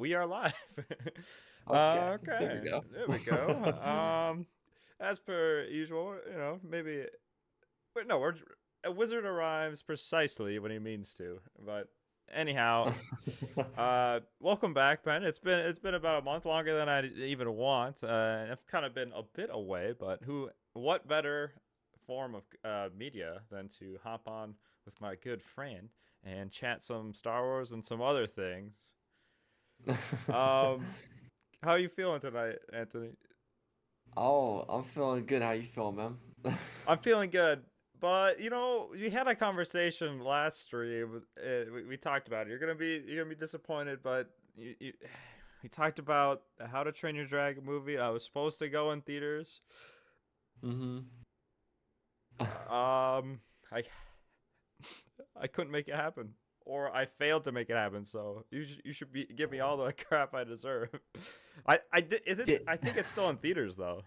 We are live. Okay, there we Okay, go. there we go. As per usual, maybe. But no, a wizard arrives precisely when he means to. But anyhow, welcome back, Ben. It's been about a month longer than I even want. I've kind of been a bit away, but what better form of media than to hop on with my good friend and chat some Star Wars and some other things. Um, how are you feeling tonight, Anthony? Oh, I'm feeling good. How you feeling, man? I'm feeling good, but we had a conversation last stream. We talked about it. You're gonna be disappointed, but we talked about the How to Train Your Dragon movie. I was supposed to go in theaters. hmm Um, I I couldn't make it happen, or I failed to make it happen. So you should give me all the crap I deserve. I did. Is it? Did I think it's still in theaters though.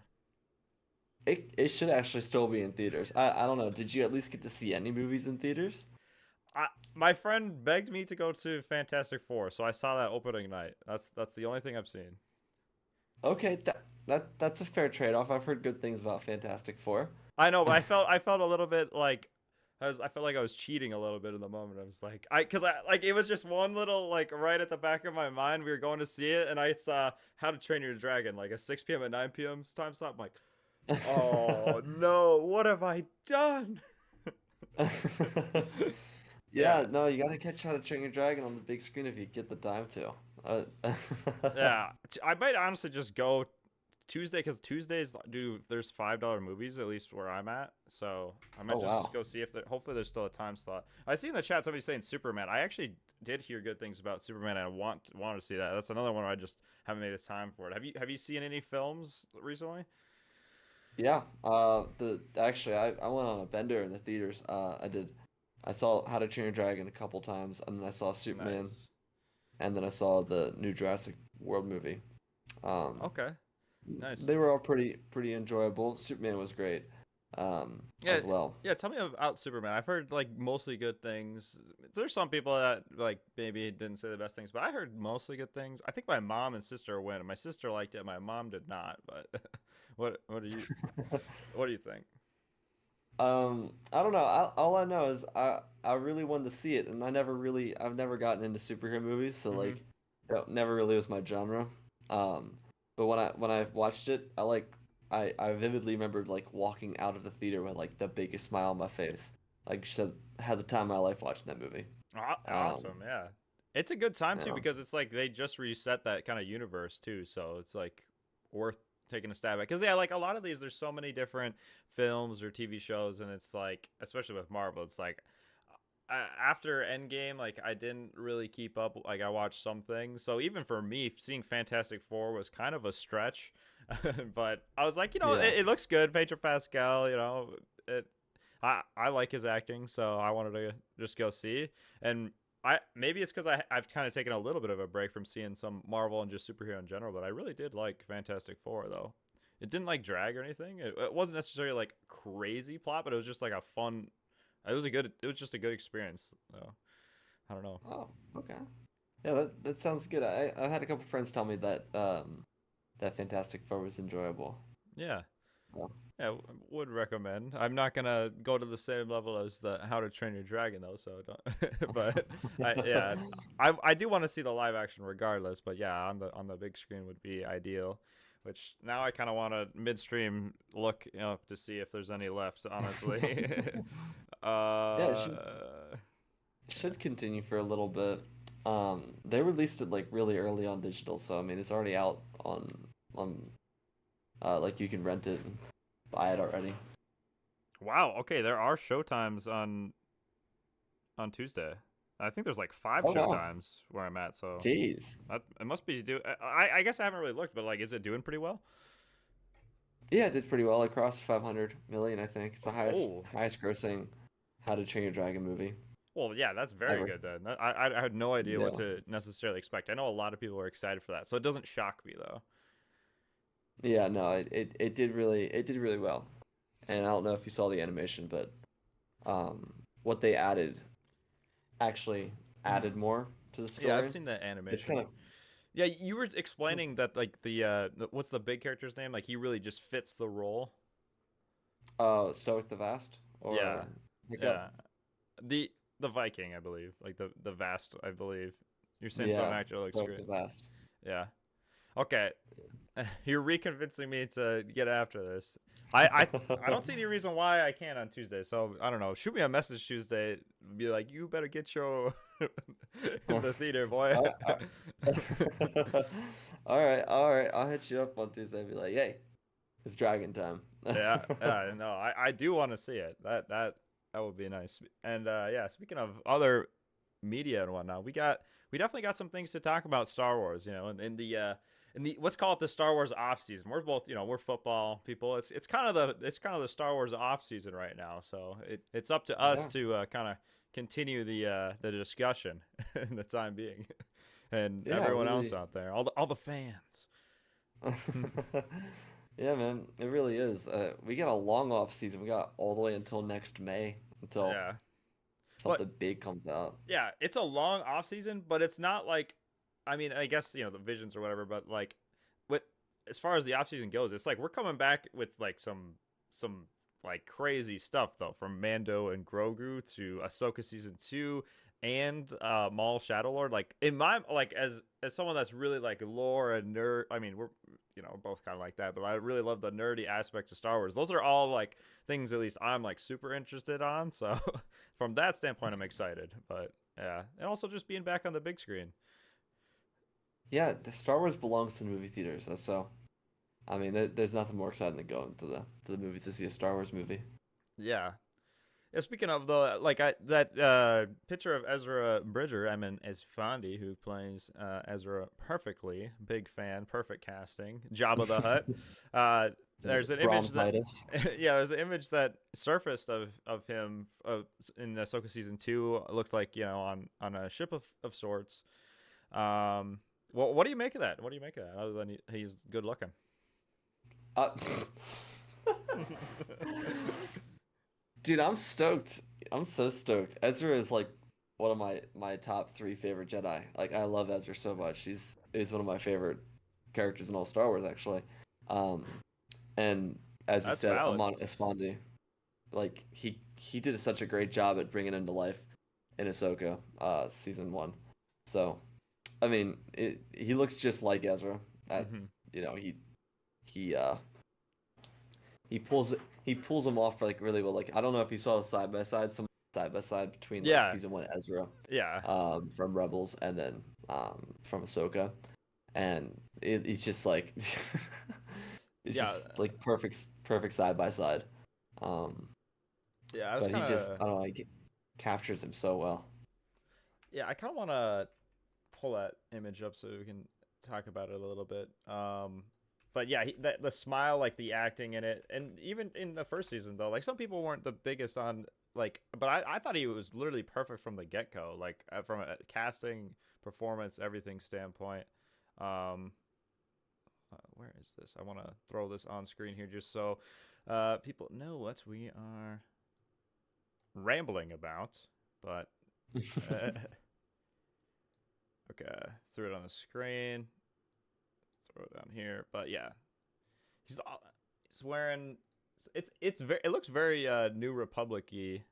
it should actually still be in theaters. I don't know. Did you at least get to see any movies in theaters? My friend begged me to go to Fantastic Four, so I saw that opening night. That's the only thing I've seen. Okay, that's a fair trade-off. I've heard good things about Fantastic Four. I know, but I felt a little bit like I felt like I was cheating a little bit in the moment. I was like, because I like it was just one little like right at the back of my mind. We were going to see it, and I saw How to Train Your Dragon like a 6 p.m. and 9 p.m. time slot. I'm like, oh no, what have I done? Yeah, Yeah, no, you gotta catch How to Train Your Dragon on the big screen if you get the time to. Uh, yeah. I might honestly just go Tuesday because Tuesdays do there's $5 movies at least where I'm at, so I Oh might just wow. go see if there. Hopefully, there's still a time slot. I see in the chat somebody saying Superman. I actually did hear good things about Superman, and I want to see that. That's another one where I just haven't made the time for it. Have you seen any films recently? Yeah, the actually I went on a bender in the theaters. I did. I saw How to Train Your Dragon a couple times, and then I saw Superman, Nice. and then I saw the new Jurassic World movie. Um, Okay. Nice. they were all pretty enjoyable. Superman was great, Yeah, as well. yeah. Tell me about Superman. I've heard like mostly good things. There's some people that like maybe didn't say the best things, but I heard mostly good things. I think my mom and sister went. My sister liked it. My mom did not. But what do you think? I don't know. All I know is I really wanted to see it, and I've never gotten into superhero movies, so Mm-hmm. like that never really was my genre. Um, but when I watched it, I vividly remembered like walking out of the theater with like the biggest smile on my face. Like just had the time of my life watching that movie. Awesome. Um, Yeah. It's a good time too yeah. because it's like they just reset that kind of universe too, so it's like worth taking a stab at. Because yeah, like a lot of these, there's so many different films or TV shows, and it's like, especially with Marvel, it's like after Endgame, like I didn't really keep up. Like I watched some things, so even for me, seeing Fantastic Four was kind of a stretch. But I was like, Yeah. it looks good. Pedro Pascal, it. I like his acting, so I wanted to just go see. And I maybe it's because I've kind of taken a little bit of a break from seeing some Marvel and just superhero in general, but I really did like Fantastic Four though. It didn't like drag or anything. It wasn't necessarily like crazy plot, but it was just like a fun. It was just a good experience. So I don't know. Oh, okay. Yeah, that sounds good. I had a couple friends tell me that that Fantastic Four was enjoyable. Yeah, So. yeah, would recommend. I'm not gonna go to the same level as the How to Train Your Dragon though, so don't. But yeah, I do want to see the live action regardless. But yeah, on the big screen would be ideal. Which now I kind of want to midstream look, to see if there's any left. Honestly, Yeah, uh, it should continue for a little bit. They released it like really early on digital, so I mean it's already out on like you can rent it and buy it already. wow. Okay, there are showtimes on Tuesday. I think there's like five Oh wow. showtimes where I'm at, so Jeez. it must be do. I guess I haven't really looked, but like, is it doing pretty well? Yeah, it did pretty well. Across 500 million, I think. It's the Oh, highest grossing How to Train Your Dragon movie well, yeah, that's very ever. good then. I had no idea what Yeah. to necessarily expect. I know a lot of people are excited for that, so it doesn't shock me though. Yeah, no, it did really well. And I don't know if you saw the animation, but what they added actually added more to the Yeah, I've story. seen the It's kind animation. of Yeah, you were explaining that like what's the big character's name? Like he really just fits the role. Stoic the Vast Yeah, or yeah. Hiccup? The the Viking, I believe, like the vast, I believe. You're saying some Yeah, actor looks Stoic great. the Vast. Yeah. Okay. You're reconvincing me to get after this. I don't see any reason why I can't on Tuesday. So I don't know. Shoot me a message Tuesday. Be like, you better get your in the theater, boy. All right, all right. I'll hit you up on Tuesday and be like, hey, it's dragon time. Yeah, no, I do want to see it. That would be nice. And yeah, speaking of other media and whatnot, we definitely got some things to talk about Star Wars. You know, in the let's call it the Star Wars off season. We're both, you know, we're football people. It's kind of the Star Wars off season right now. So it's up to us Yeah. to kind of continue the discussion in the time being, and Yeah, everyone else really. out there, all the fans. Yeah, man, it really is. We got a long off season. We got all the way until next May until Yeah, but something big comes out. yeah, it's a long off season, but it's not like, I mean, I guess you know the visions or whatever, but like, what as far as the off season goes, it's like we're coming back with like some like crazy stuff though, from Mando and Grogu to Ahsoka season 2 and Maul Shadow Lord. Like in my like as someone that's really like lore and nerd, I mean we're you know we're both kind of like that, but I really love the nerdy aspects of Star Wars. Those are all like things at least I'm like super interested on. So from that standpoint, I'm excited. But yeah, and also just being back on the big screen. Yeah, the Star Wars belongs to the movie theaters. So, I mean, there's nothing more exciting than going to the movies to see a Star Wars movie. Yeah. Yeah, speaking of the like that picture of Ezra Bridger, I mean Esfandi, who plays Ezra perfectly, big fan, perfect casting, Jabba the Hutt. Uh, there's an image that Bronchitis. yeah, there's an image that surfaced of him in Ahsoka season 2. Looked like you know on a ship of sorts. What do you make of that? What do you make of that? Other than he's good looking. Uh, Dude, I'm stoked. I'm so stoked. Ezra is like one of my top three favorite Jedi. Like I love Ezra so much. He's one of my favorite characters in all Star Wars actually. Um, and as you That's said, valid. Amon Esfandi, like he did such a great job at bringing him to life in Ahsoka, season 1. So, I mean, he looks just like Ezra. That Hmm. you know he uh he pulls he pulls them off like really well. Like I don't know if you saw the side by side between like Yeah, season 1 Ezra, yeah, from Rebels and then from Ahsoka, and it's just like it's yeah, just like perfect side by side. Um, yeah. I was but he kind just of I don't know, he captures him so well. yeah. I kind of want to pull that image up so we can talk about it a little bit. But yeah, the smile, like the acting in it, and even in the first season though, like some people weren't the biggest on like, but I thought he was literally perfect from the get go, like from a casting, performance, everything standpoint. Um, where is this? I want to throw this on screen here just so people know what we are rambling about. But uh, okay, threw it on the screen. Throw it down here. But yeah, he's wearing it's very it looks very New Republic-y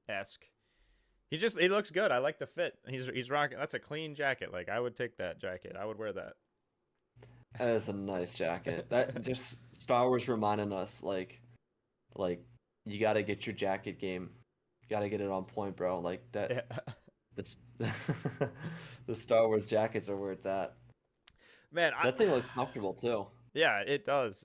esque. He looks good. I like the fit. He's rocking. That's a clean jacket. Like I would take that jacket. I would wear that. That is a nice jacket. That just Star Wars reminding us like you got to get your jacket game. You got to get it on point, bro. Like that Yeah. the the Star Wars jackets are where it's at. Man, That thing looks comfortable too. yeah, it does.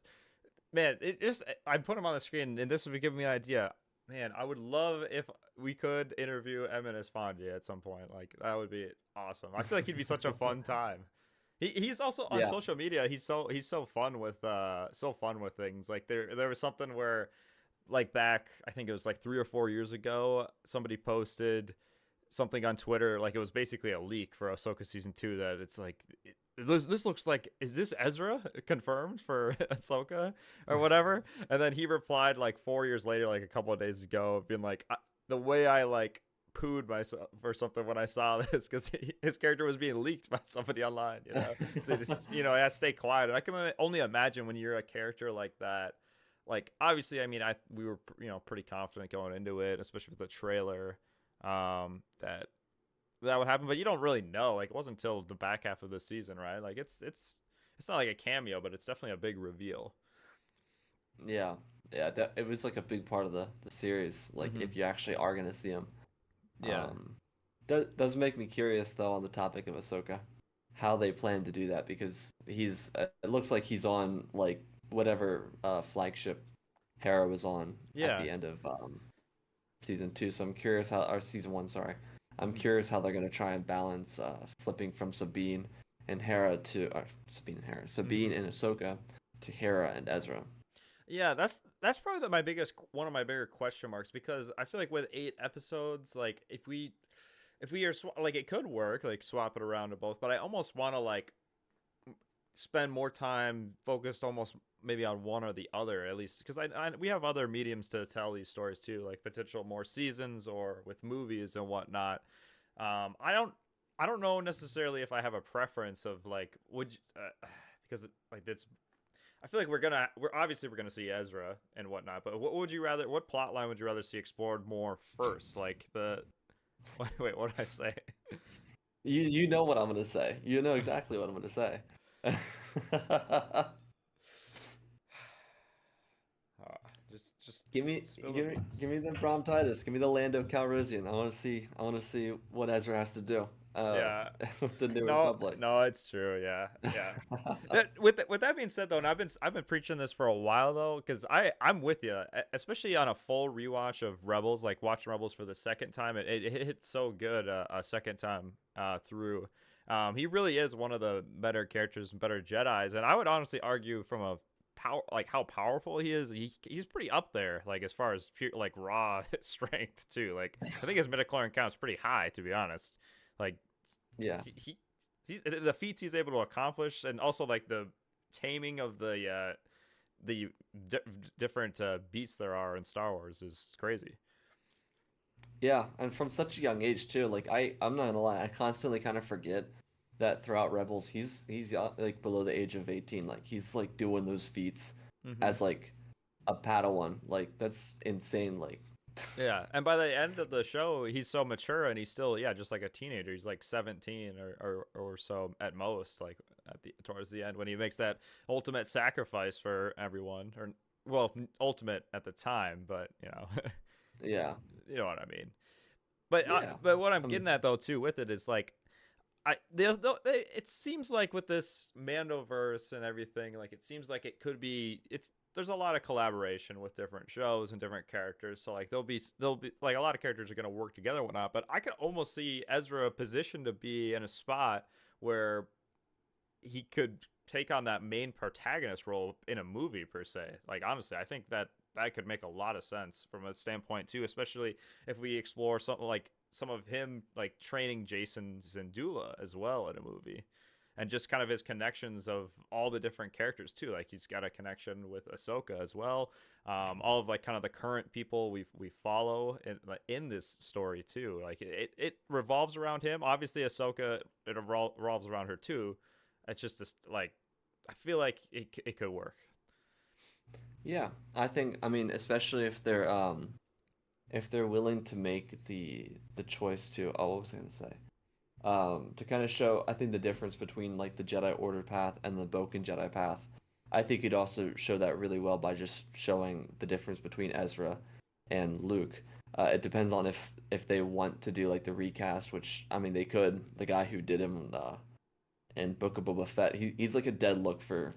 Man, it just I put him on the screen, and this would give me an idea. Man, I would love if we could interview Eminis Fonji at some point. Like that would be awesome. I feel like he'd be such a fun time. He's also on Yeah. social media. He's so fun with things. Like there was something where like back I think it was like 3 or 4 years ago, somebody posted something on Twitter, like it was basically a leak for Ahsoka season 2 that it's like this looks like, is this Ezra confirmed for Ahsoka or whatever? And then he replied like 4 years later, like a couple of days ago, being like the way I like pooed myself or something when I saw this because his character was being leaked by somebody online. So just I had to stay quiet. And I can only imagine when you're a character like that. Like obviously, I mean, we were pretty confident going into it, especially with the trailer, that would happen. But you don't really know. Like it wasn't until the back half of the season, right? Like it's not like a cameo, but it's definitely a big reveal. Yeah, yeah, it was like a big part of the series. Like Hmm. if you actually are gonna see him, Yeah. that does make me curious though on the topic of Ahsoka, how they plan to do that because it looks like he's on like whatever flagship Hera was on at Yeah. the end of season two. So I'm curious how, or season one, sorry. I'm Mhm. curious how they're gonna try and balance flipping from Sabine and Hera to Mhm. Sabine and Ahsoka to Hera and Ezra. Yeah, that's probably my biggest one of my bigger question marks because I feel like with 8 episodes, like if we are like it could work, like swap it around to both, but I almost want to like spend more time focused almost maybe on one or the other at least because we have other mediums to tell these stories too, like potential more seasons or with movies and whatnot. I don't know necessarily if I have a preference of like because like it's I feel like we're gonna see Ezra and whatnot, but what plot line would you rather see explored more first? Like the wait, what did I say? You know what I'm gonna say. You know exactly what I'm gonna say. Uh, just Give me, spill the give me, beans. give me the bronchitis. Give me the Lando Calrissian. I want to see what Ezra has to do. Yeah. With the New No, Republic. no, it's true. Yeah, yeah. With that being said, though, and I've been preaching this for a while though, because I'm with you, especially on a full rewatch of Rebels, like watching Rebels for the second time. It hit so good a second time through. He really is one of the better characters and better Jedi's, and I would honestly argue from a power like how powerful he is. He's pretty up there, like as far as pure like raw strength too. Like I think his midichlorian count's pretty high, to be honest. Like Yeah, the feats he's able to accomplish, and also like the taming of the di- different beasts there are in Star Wars is crazy. yeah, and from such a young age too. Like I'm not gonna lie, I constantly kind of forget that throughout Rebels, he's like below the age of 18. Like he's like doing those feats Hmm. as like a Padawan. Like that's insane. Like Yeah, and by the end of the show, he's so mature, and he's still just like a teenager. He's like 17 or so at most, like at the towards the end when he makes that ultimate sacrifice for everyone, or well, ultimate at the time, but yeah, you know what I mean. But yeah. but what I'm Um, getting at though too with it is like it seems like with this Mandoverse and everything, like it seems like it could be there's a lot of collaboration with different shows and different characters. So like they'll be like a lot of characters are gonna work together and whatnot. But I can almost see Ezra positioned to be in a spot where he could take on that main protagonist role in a movie per se. Like honestly, I think that could make a lot of sense from a standpoint too, especially if we explore something like some of him like training Jason Zendula as well in a movie. And just kind of his connections of all the different characters too. Like he's got a connection with Ahsoka as well. All of like kind of the current people we follow in this story too. Like it revolves around him. Obviously Ahsoka it revolves around her too. It's just this like I feel like it could work. yeah, I mean, especially if they're willing to make the choice to what was I gonna say? To kind of show, I think the difference between like the Jedi Order path and the Boken Jedi path. I think you'd also show that really well by just showing the difference between Ezra and Luke. It depends on if they want to do like the recast, which I mean they could. The guy who did him in Book of Boba Fett, he's like a dead look for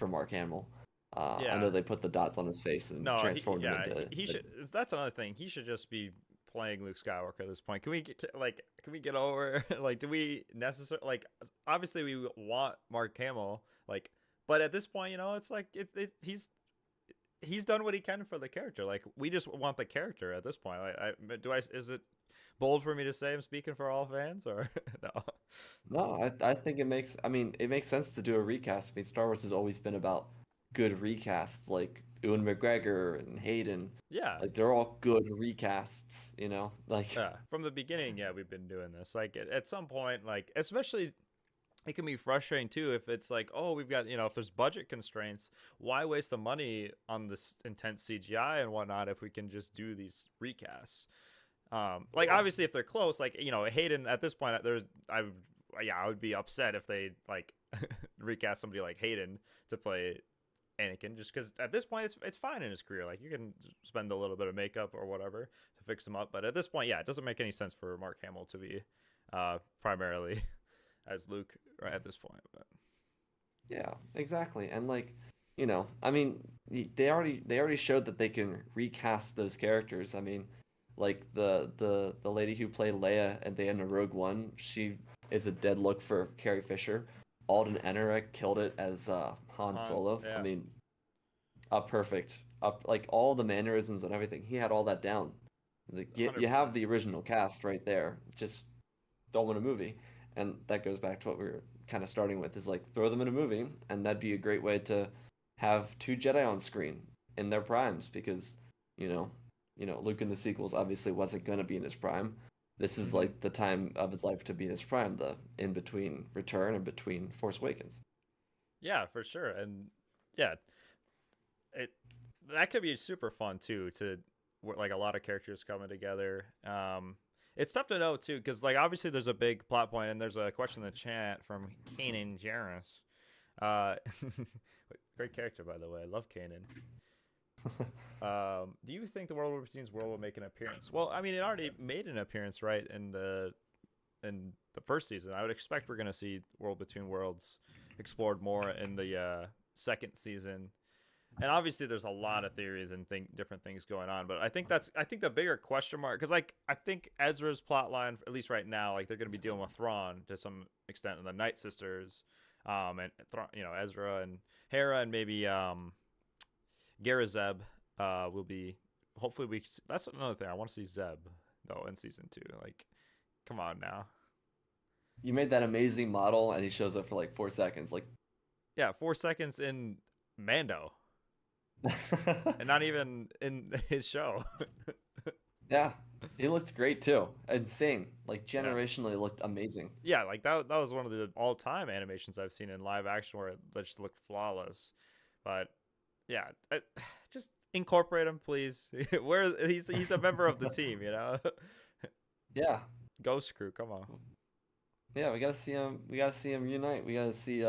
Mark Hamill. I Yeah. know they put the dots on his face and No, transformed him into. he should. That's another thing. He should just be playing Luke Skywalker at this point. Can we get over like do we necessarily like obviously we want Mark Hamill like but at this point, it's like he's done what he can for the character. Like we just want the character at this point. Is it bold for me to say I'm speaking for all fans or no? No, I think it makes. I mean, it makes sense to do a recast. I mean, Star Wars has always been about good recasts. Like Ewan McGregor and Hayden. Yeah. Like they're all good recasts, you know? Like Yeah, from the beginning, yeah, we've been doing this. Like at some point, like especially it can be frustrating too if it's like, oh, we've got, if there's budget constraints, why waste the money on this intense CGI and whatnot if we can just do these recasts? Like yeah. obviously if they're close, like Hayden at this point, I would be upset if they like recast somebody like Hayden to play Anakin, just because at this point it's fine in his career. Like you can spend a little bit of makeup or whatever to fix him up, but at this point, yeah, it doesn't make any sense for Mark Hamill to be primarily as Luke right at this point. But Yeah, exactly. And like, I mean, they already showed that they can recast those characters. I mean, like the lady who played Leia at the end of Rogue One, she is a dead look for Carrie Fisher. Alden Ehrenreich killed it as Han Solo. I Yeah, mean, up perfect. Up like all the mannerisms and everything. He had all that down. You have 100%. the original cast right there. Just don't want a movie. And that goes back to what we were kind of starting with is like throw them in a movie, and that'd be a great way to have two Jedi on screen in their primes because, you know, Luke in the sequels obviously wasn't gonna be in his prime. This is Hmm. like the time of his life to be in his prime, the in between Return and between Force Awakens. Yeah, for sure, and yeah, it that could be super fun too to like a lot of characters coming together. It's tough to know too because like obviously there's a big plot point and there's a question in the chat from Kanan Jarrus. Uh, great character by the way. I love Kanan. Do you think the World Between's world will make an appearance? Well, I mean, it already made an appearance right in the first season. I would expect we're gonna see World Between Worlds explored more in the second season, and obviously there's a lot of theories and different things going on, but I think the bigger question mark, because like I think Ezra's plot line, at least right now, like they're going to be dealing with Thrawn to some extent and the Night Sisters, and Ezra and Hera and maybe Garazeb will be, hopefully that's another thing I want to see Zeb though in season 2. Like come on now. You made that amazing model, and he shows up for like 4 seconds. Like, Yeah, 4 seconds in Mando and not even in his show. yeah, he looked great too. Insane. Like Yeah. generationally looked amazing. Yeah, like that was one of the all-time animations I've seen in live action where it just looked flawless. But yeah, just incorporate him, please. Where he's a member of the team, you know. Yeah, Ghost Crew, come on. yeah. We gotta see him. We gotta see him unite. We gotta see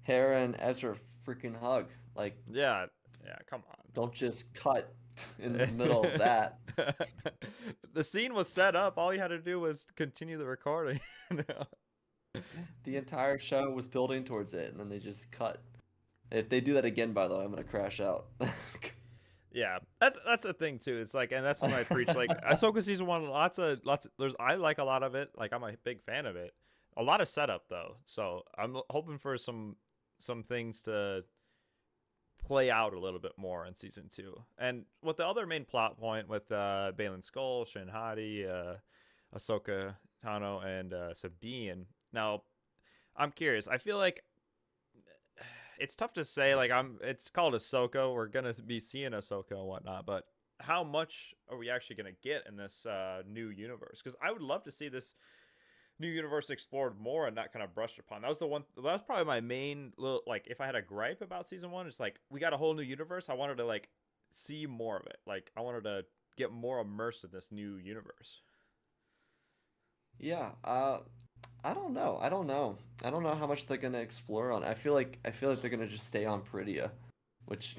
Hera and Ezra freaking hug. Like, Yeah, yeah, come don't just cut in the on. middle of that. The scene was set up. All you had to do was continue the recording. The entire show was building towards it, and then they just cut. If they do that again, by the way, I'm gonna crash out. Yeah, that's the thing too. It's like, and that's when I preach. Like Ahsoka season 1, lots. There's I like a lot of it. Like I'm a big fan of it. A lot of setup though, so I'm hoping for some things to play out a little bit more in season 2. And with the other main plot point with Baylan Skoll, Shin Hati, Ahsoka Tano, and Sabine. Now, I'm curious. I feel like it's tough to say. Like it's called Ahsoka. We're gonna be seeing Ahsoka and whatnot, but how much are we actually gonna get in this new universe? Because I would love to see this new universe explored more and not kind of brushed upon. That was the one. That was probably my main little like. If I had a gripe about season 1, it's like we got a whole new universe. I wanted to like see more of it. Like I wanted to get more immersed in this new universe. Yeah, I don't know. I don't know. I don't know how much they're gonna explore on. I feel like they're gonna just stay on Peridia, which,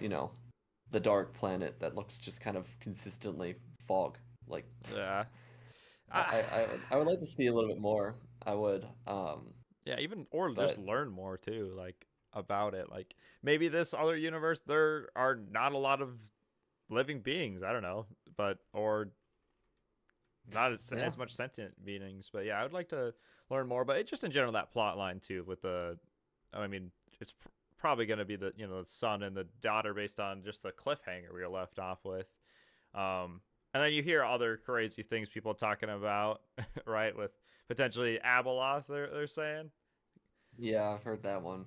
the dark planet that looks just kind of consistently fog. Like, Yeah. I would like to see a little bit more. I would. Yeah, even or just But learn more too, like about it. Like maybe this other universe there are not a lot of living beings. I don't know, but or not yeah, as much sentient beings. But yeah, I would like to learn more. But it, just in general, that plot line too with the, I mean, it's probably going to be the the son and the daughter based on just the cliffhanger we were left off with. And then you hear other crazy things people talking about, right? With potentially Abeloth, they're saying. yeah, I've heard that one.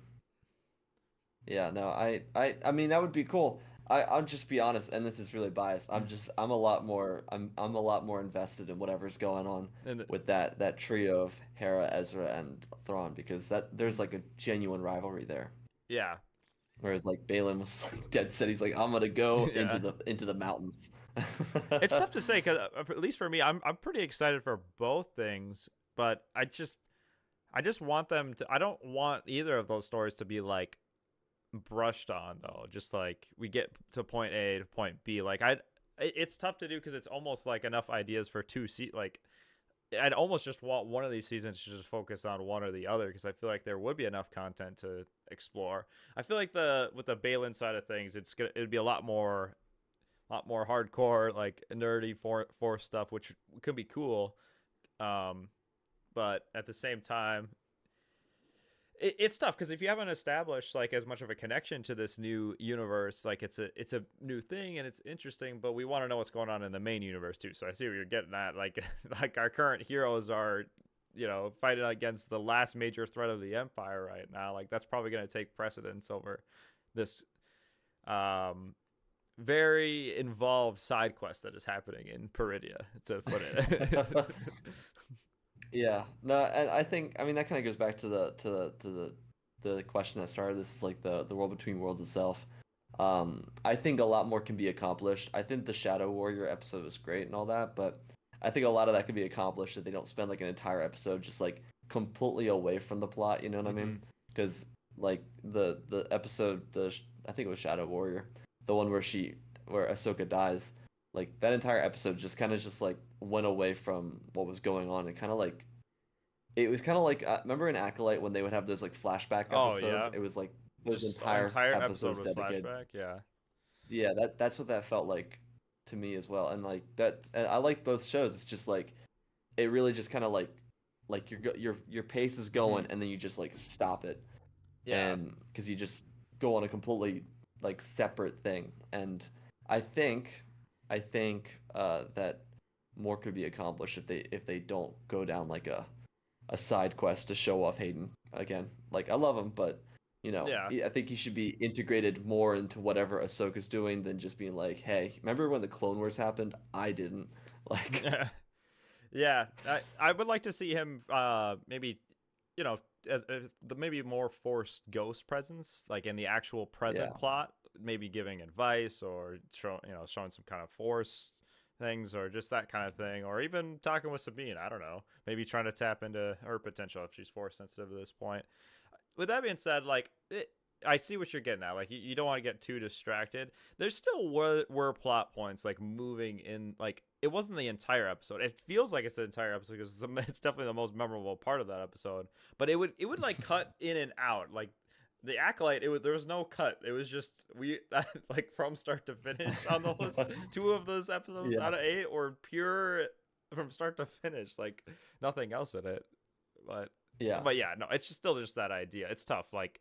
Yeah, no, I mean that would be cool. I'll just be honest, and this is really biased. I'm a lot more invested in whatever's going on And with that trio of Hera, Ezra, and Thrawn because that there's like a genuine rivalry there. yeah, Whereas like Balin was like dead set. He's like, I'm gonna go yeah. into the mountains. It's tough to say because at least for me, I'm pretty excited for both things, but I just want them to. I don't want either of those stories to be like brushed on though. Just like we get to point A to point B. Like it's tough to do because it's almost like enough ideas for like I'd almost just want one of these seasons to just focus on one or the other because I feel like there would be enough content to explore. I feel like the with the Balin side of things, it'd be a lot more hardcore, like nerdy force stuff, which could be cool. Um, but at the same time, it's tough because if you haven't established like as much of a connection to this new universe, like it's a new thing and it's interesting, but we want to know what's going on in the main universe too. So I see what you're getting at. Like like our current heroes are, fighting against the last major threat of the Empire right now. Like that's probably going to take precedence over this very involved side quest that is happening in Peridia, to put it. Yeah, no, and I mean that kind of goes back to the question that started. This is like the world between worlds itself. I think a lot more can be accomplished. I think the Shadow Warrior episode was great and all that, but I think a lot of that could be accomplished if they don't spend like an entire episode just like completely away from the plot. You know what I Mm-hmm. mean? Because like the episode I think it was Shadow Warrior, the one where Ahsoka dies. Like that entire episode just kind of just like went away from what was going on and kind of like it was kind of like remember in Acolyte when they would have those like flashback Oh episodes? yeah, It was like those just an entire entire episode episodes was dedicated. flashback. Yeah, Yeah, that's what that felt like to me as well. And like that, and I like both shows. It's just like it really just kind of like your pace is mm-hmm. going and then you just like stop it Yeah, and because you just go on a completely like separate thing. And I think that more could be accomplished if they don't go down like a side quest to show off Hayden again. Like I love him, but yeah. I think he should be integrated more into whatever Ahsoka's doing than just being like, "Hey, remember when the Clone Wars happened? I didn't." Like, Yeah, I would like to see him maybe as the maybe more forced ghost presence like in the actual yeah, present plot, maybe giving advice or showing some kind of force things or just that kind of thing, or even talking with Sabine. I don't know, maybe trying to tap into her potential if she's force sensitive at this point. With that being said, like I see what you're getting at. Like you don't want to get too distracted. There still were plot points like moving in. Like it wasn't the entire episode. It feels like it's the entire episode because it's definitely the most memorable part of that episode. But it would like cut in and out. Like the Acolyte, there was no cut. It was just like from start to finish on those two of those episodes yeah, out of eight, or pure from start to finish. Like nothing else in it. But yeah, but yeah, no, it's just still just that idea. It's tough. Like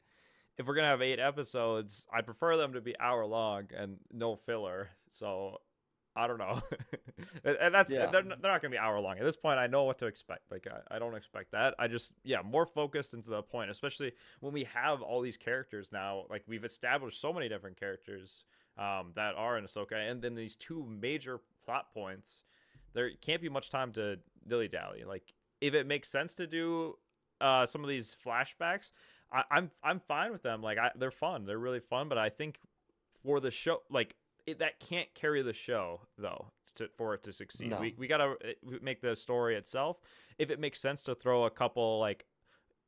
if we're gonna have 8 episodes, I prefer them to be hour long and no filler. So I don't know, and yeah, they're not gonna be hour long at this point. I know what to expect. Like I don't expect that. I just more focused and to the point, especially when we have all these characters now. Like we've established so many different characters that are in Ahsoka, and then these two major plot points. There can't be much time to dilly dally. Like if it makes sense to do some of these flashbacks, I'm fine with them. Like they're fun. They're really fun. But I think for the show, like that can't carry the show though. For it to succeed, no, we gotta make the story itself. If it makes sense to throw a couple like,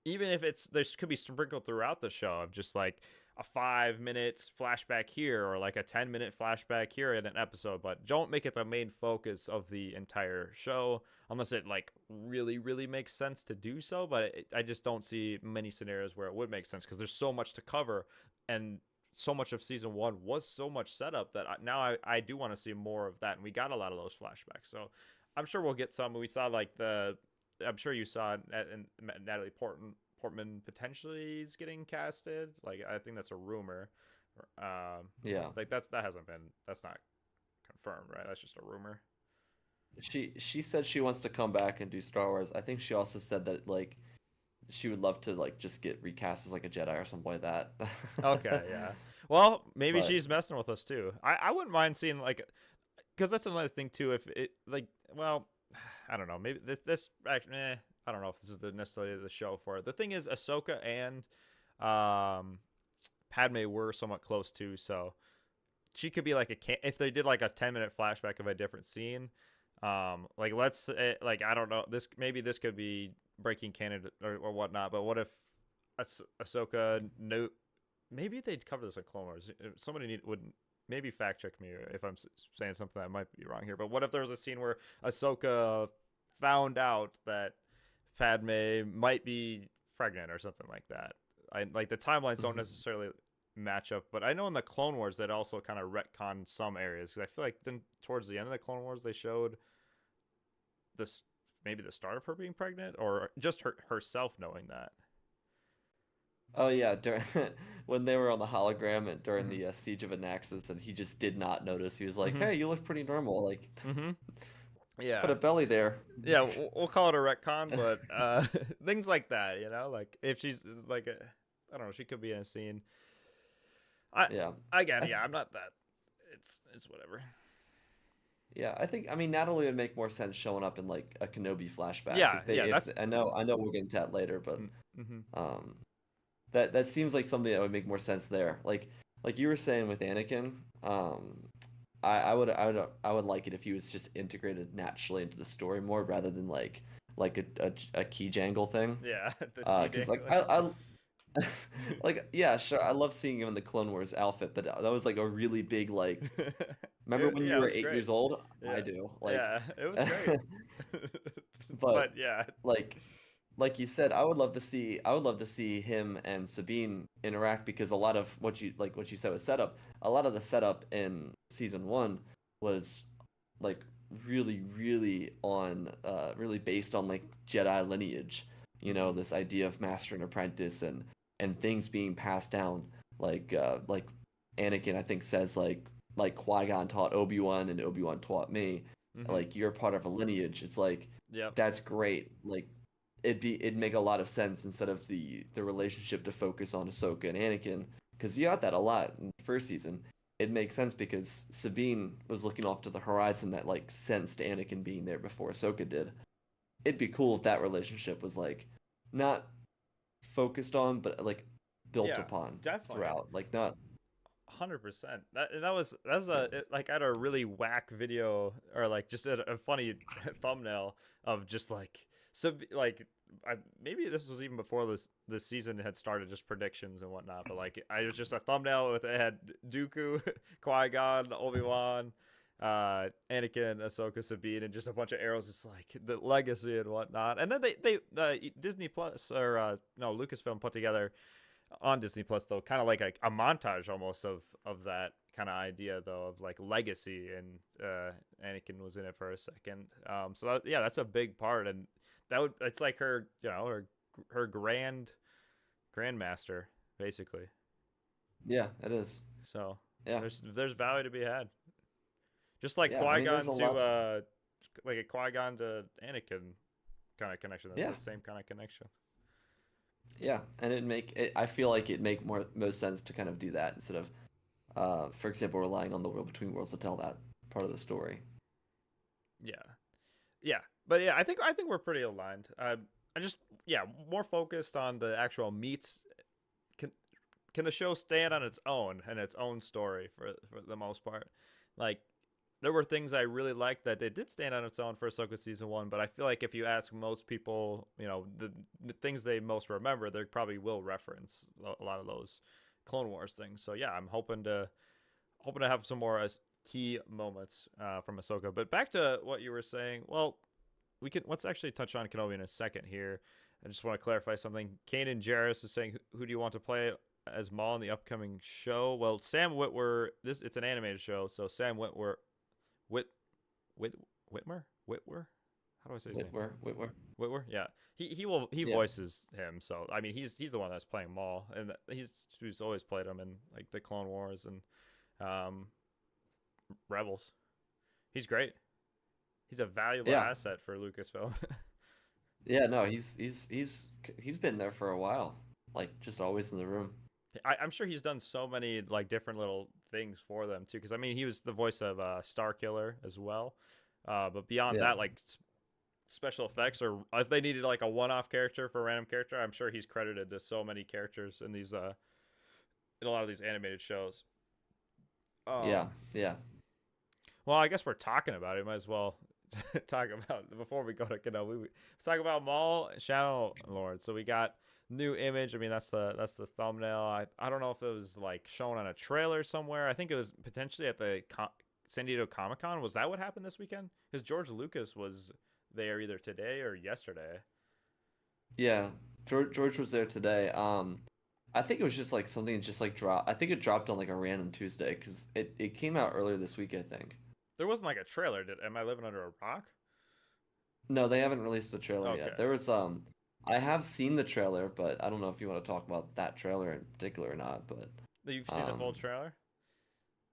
even if it's there could be sprinkled throughout the show of just like a 5 minutes flashback here or like a 10-minute flashback here in an episode, but don't make it the main focus of the entire show unless it like really makes sense to do so. But I just don't see many scenarios where it would make sense because there's so much to cover, and so much of season one was so much setup that I do want to see more of that, and we got a lot of those flashbacks. So I'm sure we'll get some. We saw like I'm sure you saw in Natalie Portman potentially is getting casted. Like I think that's a rumor. yeah. Like that's not confirmed, right? That's just a rumor. She said she wants to come back and do Star Wars. I think she also said that like she would love to like just get recast as like a Jedi or something like that. Okay, yeah. Well, maybe But she's messing with us too. I wouldn't mind seeing like, because that's another thing too. If it like, well, I don't know. Maybe this actually, I don't know if this is necessarily the show for it. The thing is, Ahsoka and Padme were somewhat close too, so she could be like if they did like a 10-minute flashback of a different scene. Like let's like I don't know, this could be breaking canon or whatnot. But what if Ahsoka no maybe they'd cover this in Clone Wars. Somebody would maybe fact check me if I'm saying something that might be wrong here. But what if there was a scene where Ahsoka found out that Padme might be pregnant or something like that? I like the timelines don't necessarily match up, but I know in the Clone Wars that also kind of retconned some areas because I feel like then towards the end of the Clone Wars they showed this maybe the start of her being pregnant or just herself knowing that. oh yeah, during when they were on the hologram and during Mm-hmm. the siege of Anaxis, and he just did not notice. He was like, Mm-hmm. "Hey, you look pretty normal. Like, Mm-hmm. put Yeah. a belly there." Yeah, we'll call it a retcon, but things like that, like if she's like, I don't know, she could be in a scene. I Yeah. again, I yeah, th I'm not that. It's whatever. yeah, I mean Natalie would make more sense showing up in like a Kenobi flashback. Yeah, yeah, If that's. I know we'll get into that later, but Mm-hmm. um that seems like something that would make more sense there. Like you were saying with Anakin, I would like it if he was just integrated naturally into the story more rather than like a key jangle thing. Yeah, the key 'Cause like dangling. I like yeah, sure, I love seeing him in the Clone Wars outfit, but that was like a really big like remember when you Yeah, it were was 8 years great. old? I Yeah, do. Like yeah, it was great. but But yeah. like like you said, I would love to see him and Sabine interact because a lot of what you said with setup, a lot of the setup in season one was like really on really based on like Jedi lineage. You know, Mm-hmm. this idea of master and apprentice and things being passed down like Anakin I think says like Qui-Gon taught Obi-Wan and Obi-Wan taught me. Mm-hmm. Like you're part of a lineage. It's like Yep. that's great. Like it'd make a lot of sense instead of the relationship to focus on Ahsoka and Anakin because you got that a lot in the first season. It makes sense because Sabine was looking off to the horizon that like sensed Anakin being there before Ahsoka did. It'd be cool if that relationship was like not focused on but like built Yeah, upon definitely. throughout. Like not 100%. That was yeah. like I had a really whack video or like just a funny thumbnail of just like so like maybe this was even before this season had started, just predictions and whatnot. But like I was just a thumbnail with it had Dooku, Qui Gon, Obi Wan, Anakin, Ahsoka, Sabine, and just a bunch of arrows, just like the legacy and whatnot. And then they Disney Plus or no Lucasfilm put together on Disney Plus though, kind of like a montage almost of that kind of idea though of like legacy, and Anakin was in it for a second. So yeah, that's a big part, and it's like her her grandmaster basically. Yeah, it is. So Yeah. there's value to be had, just like Yeah, I Qui mean there's Gon a to lot like a Qui Gon to Anakin kind of connection. That's yeah. the same kind of connection. Yeah, and I feel like it'd make most sense to kind of do that instead of for example, relying on the world between worlds to tell that part of the story. Yeah. Yeah, but yeah, I think we're pretty aligned. I just yeah, more focused on the actual meats. Can can the show stand on its own and its own story for the most part? Like there were things I really liked that it did stand on its own for Ahsoka season one, but I feel like if you ask most people, the things they most remember, they probably will reference a lot of those Clone Wars things. So yeah, I'm hoping to have some more key moments from Ahsoka. But back to what you were saying. Well, let's actually touch on Kenobi in a second here. I just want to clarify something. Kanan Jarrus is saying, who do you want to play as Maul in the upcoming show? Well, Sam Witwer. It's an animated show, so Sam Witwer, Whit, Whit, Whitmer. How do I say his name? Whitwer. Whitwer. Yeah, he Yeah. voices him. So I mean, he's the one that's playing Maul, and who's always played him in like the Clone Wars and um, Rebels. He's great. He's a valuable Yeah. asset for Lucasfilm. Yeah, no, he's been there for a while, like just always in the room. I'm sure he's done so many like different little things for them too. Because I mean, he was the voice of Star Killer as well. But beyond Yeah, that, like special effects, or if they needed like a one-off character for a random character, I'm sure he's credited to so many characters in these in a lot of these animated shows. yeah, Um, yeah. well, I guess we're talking about it. Might as well talk about before we go to Kenobi. Let's talk about Maul Shadow Lord. So we got new image. I mean, that's the thumbnail. I don't know if it was like shown on a trailer somewhere. I think it was potentially at the San Diego Comic Con. Was that what happened this weekend? Because George Lucas was there either today or yesterday. Yeah, George was there today. I think it was just like something that just like dropped. I think it dropped on like a random Tuesday because it came out earlier this week, I think. There wasn't like a trailer. Am I living under a rock? No, they haven't released the trailer yet. Okay. There was I have seen the trailer, but I don't know if you want to talk about that trailer in particular or not. But You've seen the full um, trailer?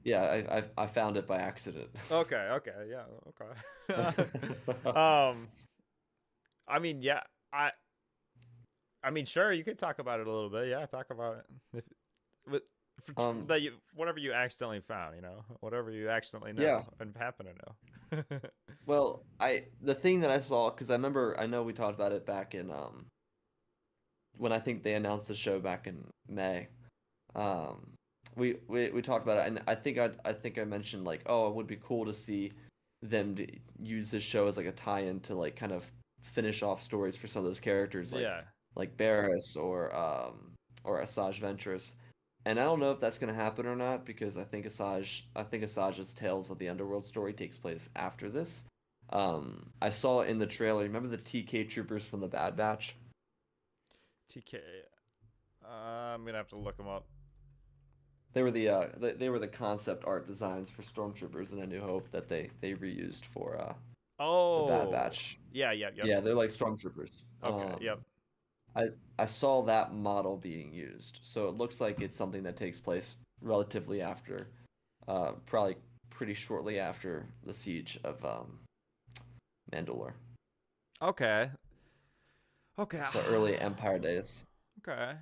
yeah, I found it by accident. Okay, okay, yeah, okay. um, I mean, yeah, I, I mean, sure, you could talk about it a little bit. Yeah, talk about it. If, with Um, that you whatever you accidentally found, whatever you accidentally yeah. know and happen to know. Well, the thing that I saw because I know we talked about it back in when I think they announced the show back in May. Um, we talked about it, and I think I mentioned like, oh, it would be cool to see them to use this show as like a tie-in to like kind of finish off stories for some of those characters Yeah. like Barris or Asajj Ventress. And I don't know if that's gonna happen or not because I think Asajj's Tales of the Underworld story takes place after this. I saw in the trailer. Remember the TK troopers from the Bad Batch? TK. I'm gonna have to look them up. They were the concept art designs for stormtroopers in A New Hope that they reused for the Bad Oh, Batch. yeah, yeah, yep. Yeah, they're like stormtroopers. Okay, yep. I I saw that model being used, so it looks like it's something that takes place relatively after, probably pretty shortly after the siege of Mandalore. Okay, okay, So early Empire days. okay.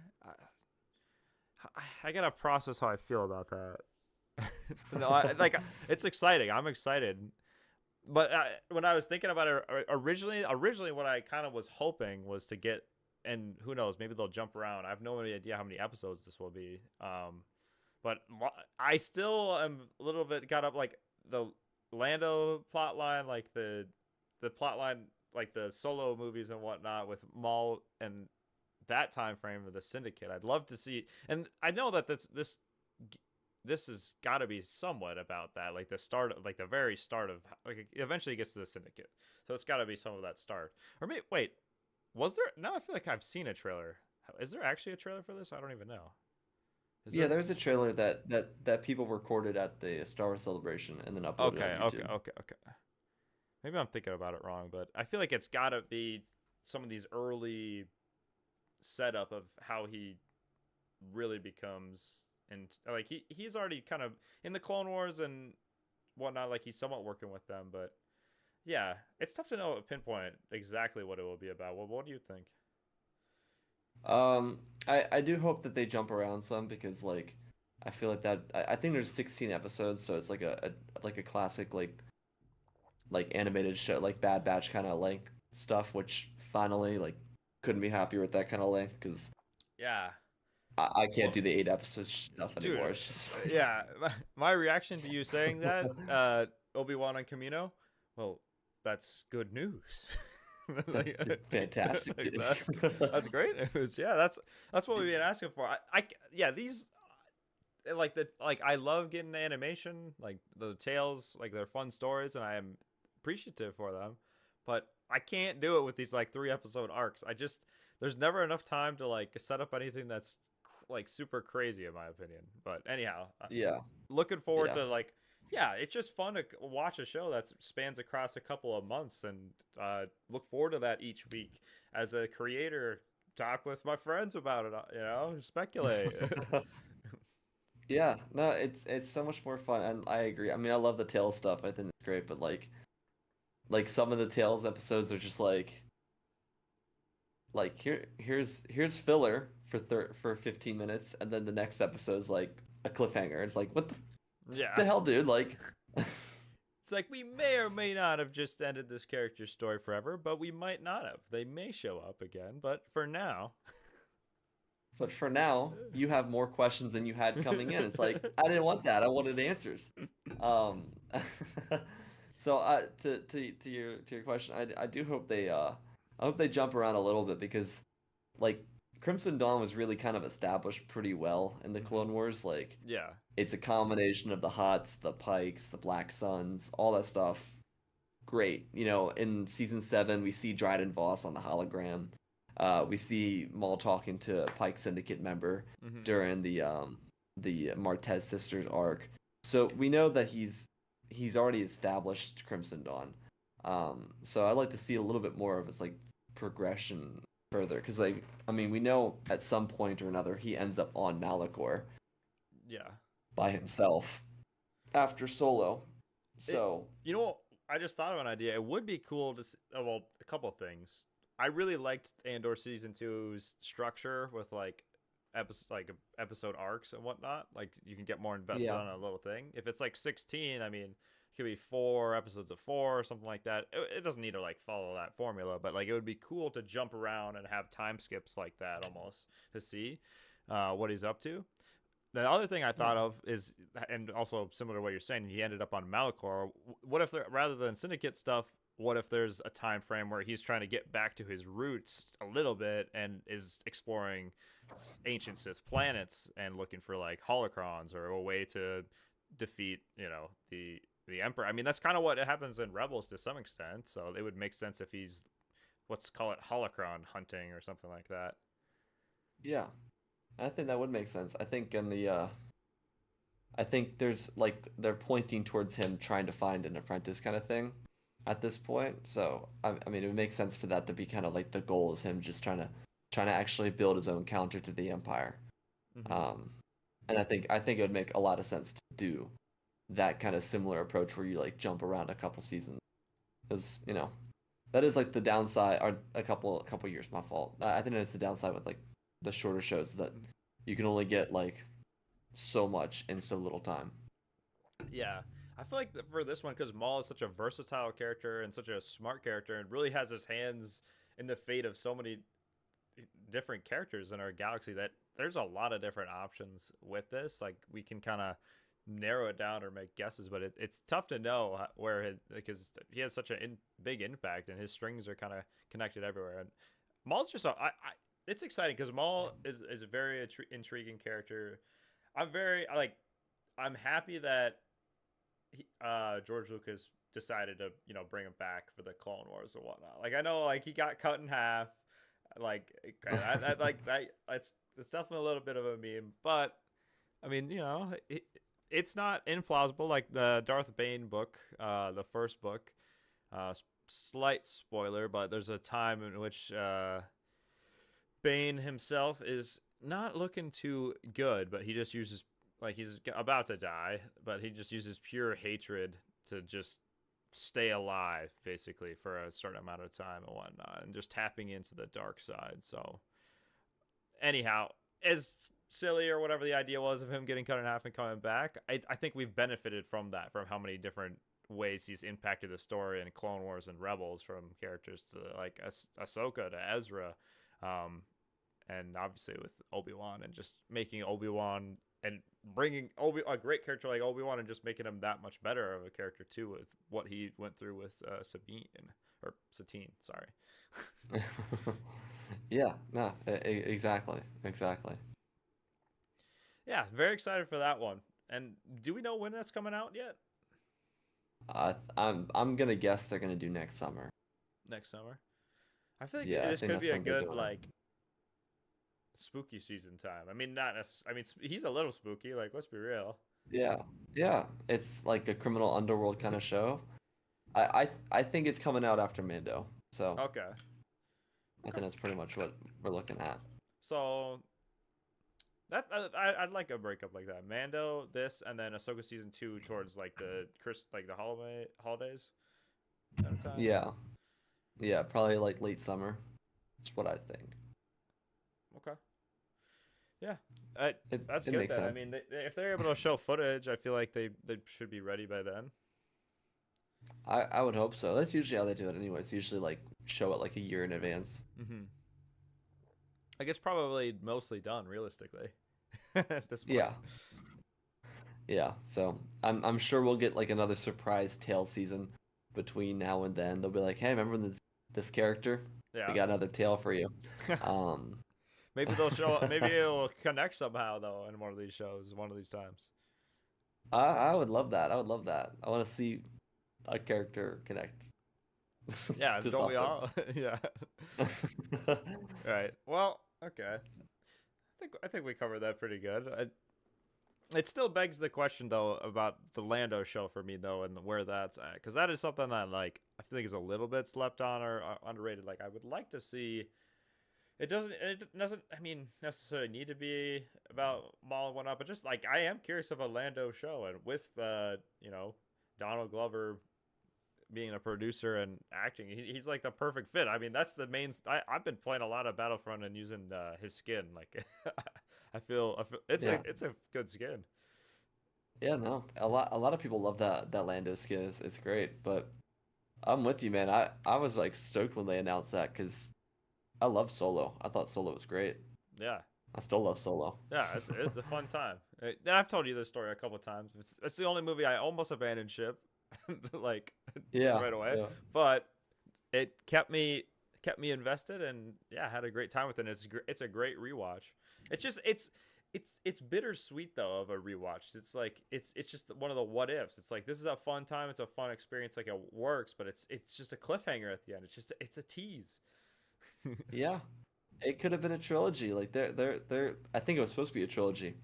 I gotta process how I feel about that. No, like it's exciting. I'm excited, but when I was thinking about it originally, what I kind of was hoping was to get, and who knows, maybe they'll jump around. I have no idea how many episodes this will be. But I still am a little bit got up like the Lando plot line, like the plot line, like the solo movies and whatnot with Maul and that time frame of the Syndicate. I'd love to see, and I know that this has got to be somewhat about that, like the start, like the very start of, like eventually it gets to the Syndicate, so it's got to be some of that start. Or maybe wait, was there? Now I feel like I've seen a trailer. Is there actually a trailer for this? I don't even know. Is Yeah, there? there's a trailer that people recorded at the Star Wars Celebration and then uploaded on Okay, okay, YouTube. okay, okay. Maybe I'm thinking about it wrong, but I feel like it's got to be some of these early setup of how he really becomes, and like he's already kind of in the Clone Wars and whatnot, like he's somewhat working with them, but yeah, it's tough to know pinpoint exactly what it will be about. Well, what do you think? I do hope that they jump around some because like I feel like that I think there's 16 episodes, so it's like a classic like animated show like Bad Batch kind of length stuff, which finally like couldn't be happier with that kind of length because Yeah, I can't well, do the 8 episode stuff dude, anymore. It's just yeah, my reaction to you saying that, Obi-Wan and Camino, well, that's good news. that's like, fantastic, like dude. that's great news. Yeah, that's what we've been asking for. Yeah, these like I love getting animation, like the tales, like they're fun stories, and I am appreciative for them. But I can't do it with these like 3 episode arcs. There's never enough time to like set up anything that's like super crazy in my opinion. But anyhow, Yeah, looking forward yeah. to like, yeah, it's just fun to watch a show that spans across a couple of months, and look forward to that each week as a creator. Talk with my friends about it, speculate. Yeah, no, it's so much more fun, and I agree. I mean, I love the Tales stuff. I think it's great, but like some of the Tales episodes are just like like here's filler for 15 minutes, and then the next episode's like a cliffhanger. It's like, what Yeah. the hell, dude? Like, It's like we may or may not have just ended this character's story forever, but we might not have. They may show up again, but for now. but for now, you have more questions than you had coming in. It's like, I didn't want that. I wanted answers. Um, so to your question, I do hope I hope they jump around a little bit because like Crimson Dawn was really kind of established pretty well in the Clone Wars. Like Yeah. it's a combination of the Hutts, the Pikes, the Black Suns, all that stuff. Great. You know, in season 7, we see Dryden Voss on the hologram. We see Maul talking to a Pike Syndicate member during the Martez sisters arc. So we know that he's already established Crimson Dawn. So I'd like to see a little bit more of his like progression further, because like I mean we know at some point or another he ends up on Malachor Yeah. by himself after Solo. So you know what? I just thought of an idea. It would be cool to see, well, a couple of things. I really liked Andor season 2's structure with like episode arcs and whatnot. Like you can get more invested yeah, on a little thing. If it's like 16, I mean, it could be 4 episodes of 4 or something like that. It doesn't need to like follow that formula, but like it would be cool to jump around and have time skips like that almost to see what he's up to. The other thing I thought of is, and also similar to what you're saying, he ended up on Malachor. What if there, rather than Syndicate stuff, what if there's a time frame where he's trying to get back to his roots a little bit and is exploring ancient Sith planets and looking for like holocrons or a way to defeat, you know, the Emperor? I mean, that's kind of what happens in Rebels to some extent. So it would make sense if he's, let's call it holocron hunting or something like that. yeah. I think that would make sense. I think in the I think there's like they're pointing towards him trying to find an apprentice kind of thing at this point. So I mean, it would make sense for that to be kind of like the goal is him just trying to actually build his own counter to the Empire. Um, and I think it would make a lot of sense to do that kind of similar approach where you like jump around a couple seasons, because you know that is like the downside. Or a couple years, my fault. I think that's the downside with like the shorter shows is that you can only get like so much in so little time. Yeah, I feel like for this one, because Maul is such a versatile character and such a smart character, and really has his hands in the fate of so many different characters in our galaxy, that there's a lot of different options with this. Like we can kind of narrow it down or make guesses, but it's tough to know where his, because he has such a big impact and his strings are kind of connected everywhere. And Maul's just it's exciting because Maul is a very intriguing character. I'm happy that George Lucas decided to bring him back for the Clone Wars and whatnot. Like I know like he got cut in half, like I like that. It's definitely a little bit of a meme, but I mean it's not implausible. Like the Darth Bane book, the first book, slight spoiler, but there's a time in which Bane himself is not looking too good, but he just uses, like, he's about to die, but he just uses pure hatred to just stay alive, basically, for a certain amount of time and whatnot, and just tapping into the dark side. So, anyhow, as silly or whatever the idea was of him getting cut in half and coming back, I think we've benefited from that, from how many different ways he's impacted the story in Clone Wars and Rebels, from characters to like Ahsoka to Ezra, and obviously with Obi-Wan, and just making Obi-Wan and bringing a great character like Obi-Wan and just making him that much better of a character too, with what he went through with Satine, sorry. Yeah, no, exactly, exactly. Yeah, very excited for that one. And do we know when that's coming out yet? I'm gonna guess they're gonna do next summer. Next summer. I feel like Yeah, I this think could that's be a when they're good doing like spooky season time. I mean, not I mean, he's a little spooky. Like, let's be real. it. Yeah, yeah, it's like a criminal underworld kind of show. I think it's coming out after Mando, so Okay. I think that's pretty much what we're looking at. So that I'd like a breakup like that. Mando, this, and then Ahsoka season 2 towards like the holidays kind of time. Yeah, yeah, probably like late summer, That's what I think. Okay. Yeah. That's It good makes then. I sense. mean, if they're able to show footage, I feel like they should be ready by then. I would hope so. That's usually how they do it anyway. It's usually like show it like a year in advance. Hmm. I guess probably mostly done realistically at this point. Yeah. Yeah. So I'm sure we'll get like another surprise tail season between now and then. They'll be like, hey, remember this character? We Yeah. got another tail for you. Um Maybe they'll show. Maybe it'll connect somehow though in one of these shows, one of these times. I would love that. I would love that. I want to see a character connect Yeah, to don't we something. all? Yeah. Right. Well, okay. I think we covered that pretty good. It still begs the question though about the Lando show for me though, and where that's at, because that is something that like I feel like is a little bit slept on or underrated. Like I would like to see. It doesn't. I mean, necessarily need to be about Maul and whatnot, but just like I am curious of a Lando show, and with Donald Glover being a producer and acting, he's like the perfect fit. I mean, that's the main. I've been playing a lot of Battlefront and using his skin. Like, I feel Yeah. it's a good skin. Yeah, no. A lot of people love that Lando skin. It's great, but I'm with you, man. I was like stoked when they announced that because I love Solo. I thought Solo was great. Yeah, I still love Solo. yeah, it's a fun time. I've told you this story a couple of times. It's the only movie I almost abandoned ship, like Yeah, right away, yeah. but it kept me invested, and yeah, I had a great time with it. And it's a great rewatch. It's just it's bittersweet though of a rewatch. It's like it's just one of the what ifs. It's like this is a fun time. It's a fun experience. Like it works, but it's just a cliffhanger at the end. It's a tease. Yeah. It could have been a trilogy. Like they're I think it was supposed to be a trilogy.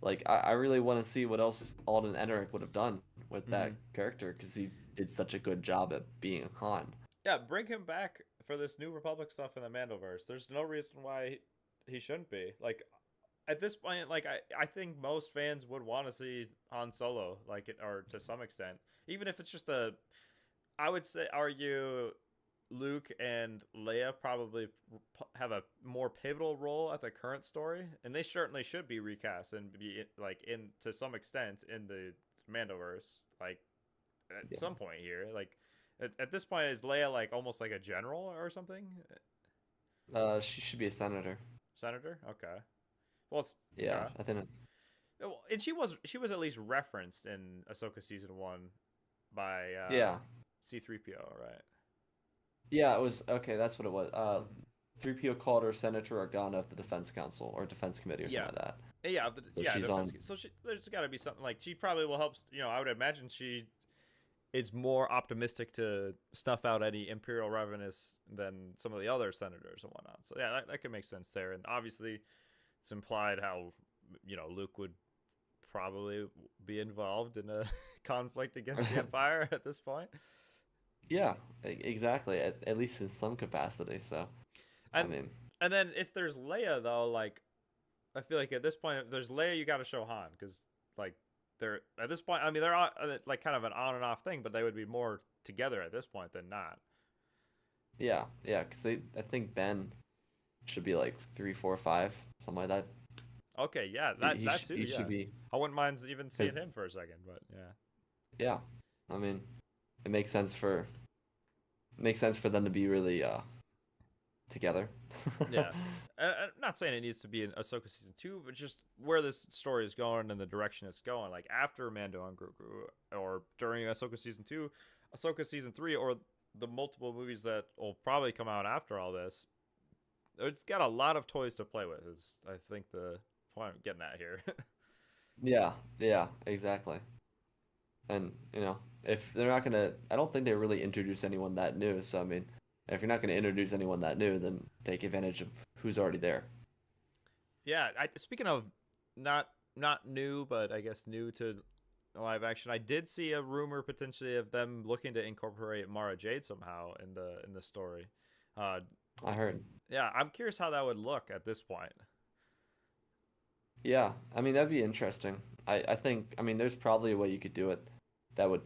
Like I really want to see what else Alden Ehrenreich would have done with that Hmm. character because he did such a good job at being Han. Yeah, bring him back for this New Republic stuff in the Mandoverse. There's no reason why he shouldn't be. Like at this point, like I think most fans would want to see Han Solo, like it, or to some extent, even if it's just a. I would say argue Luke and Leia probably have a more pivotal role at the current story, and they certainly should be recast and be like in to some extent in the Mandoverse, like at Yeah. some point here. Like at this point, is Leia like almost like a general or something? She should be a senator. Senator? Okay. Well, it's Yeah, okay. I think that's Well, and she was at least referenced in Ahsoka season 1 by yeah. C-3PO, right? Yeah, it was okay, that's what it was. Hmm. 3PO called her Senator Organa of the Defense Council or Defense Committee or Yeah. something like that. Yeah, So yeah, she's defense. on. So there's got to be something like she probably will help. I would imagine she is more optimistic to snuff out any imperial revenue than some of the other senators and whatnot. So yeah, that could make sense there. And obviously, it's implied how Luke would probably be involved in a conflict against the Empire at this point. Yeah, exactly. At least in some capacity. So, I And mean, and then if there's Leia though, like I feel like at this point, if there's Leia, you got to show Han because like they're at this point. I mean, they're like kind of an on and off thing, but they would be more together at this point than not. yeah, yeah. Because I think Ben should be like 3, 4, 5, something like that. Okay, yeah, He that he, that sh- too. he Yeah, should be. I wouldn't mind even seeing Because him for a second, but yeah. yeah, I mean, it makes sense for them to be really together. Yeah, I'm not saying it needs to be in Ahsoka season 2, but just where this story is going and the direction it's going. Like after Mando and Grogu, or during Ahsoka season 2, Ahsoka season 3, or the multiple movies that will probably come out after all this. It's got a lot of toys to play with. Is I think the point I'm getting at here. Yeah, yeah, exactly. And if they're not gonna, I don't think they really introduce anyone that new. So I mean, if you're not gonna introduce anyone that new, then take advantage of who's already there. Yeah, speaking of not new, but I guess new to live action, I did see a rumor potentially of them looking to incorporate Mara Jade somehow in the story. Uh, I heard. yeah, I'm curious how that would look at this point. Yeah, I mean that'd be interesting. I think I mean there's probably a way you could do it that would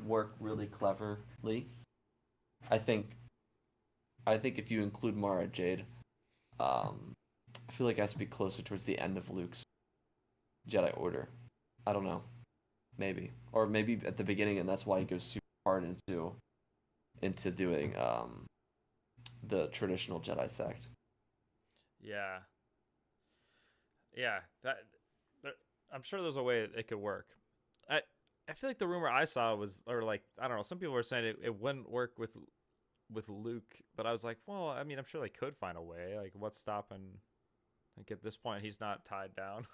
work really cleverly. I think I think if you include Mara Jade, um, I feel like it has to be closer towards the end of Luke's Jedi Order. I don't know, maybe, or maybe at the beginning, and that's why he goes super hard into doing the traditional Jedi sect. Yeah, yeah. There, I'm sure there's a way it could work. I I feel like the rumor I saw was, or like I don't know, some people were saying it wouldn't work with Luke, but I was like, well, I mean, I'm sure they could find a way. Like, what's stopping? Like at this point, he's not tied down.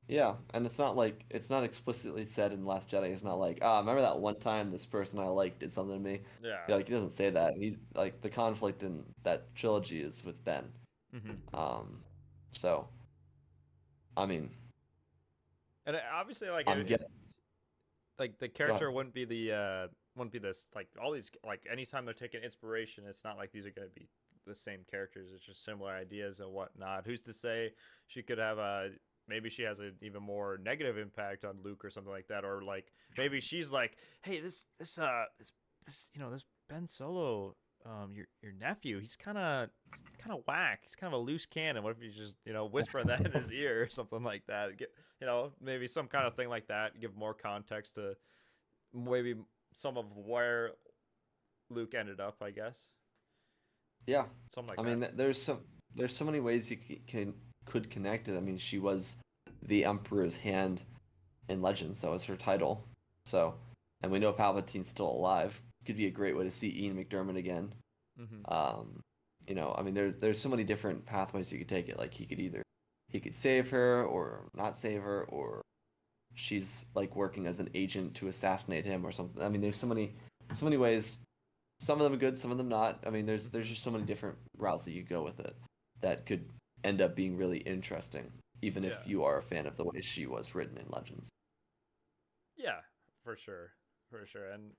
Yeah, and it's not explicitly said in Last Jedi. It's not like, ah, remember that one time this person I like did something to me. Yeah. Yeah, like he doesn't say that. He's like the conflict in that trilogy is with Ben. Mm-hmm. Um, so I mean, And obviously, like I'm getting. like the Go ahead. character wouldn't be this, like all these, like anytime they're taking inspiration, it's not like these are going to be the same characters. It's just similar ideas and whatnot. Who's to say she could have a, maybe she has an even more negative impact on Luke or something like that, or like maybe she's like, hey, this this Ben Solo, your nephew, he's kind of whack. He's kind of a loose cannon. What if you just whispering that in his ear or something like that? Get, maybe some kind of thing like that. Give more context to maybe some of where Luke ended up, I guess. Yeah, Something like I that. mean, there's so many ways you could connect it. I mean, she was the Emperor's hand in Legends. That was her title. So, and we know Palpatine's still alive. Could be a great way to see Ian McDiarmid again. Mm-hmm. Um, I mean, there's so many different pathways you could take it. Like he could save her or not save her, or she's like working as an agent to assassinate him or something. I mean, there's so many ways. Some of them are good, some of them not. I mean, Mm-hmm. there's just so many different routes that you go with it that could end up being really interesting, even if Yeah. you are a fan of the way she was written in Legends. Yeah, for sure, for sure. And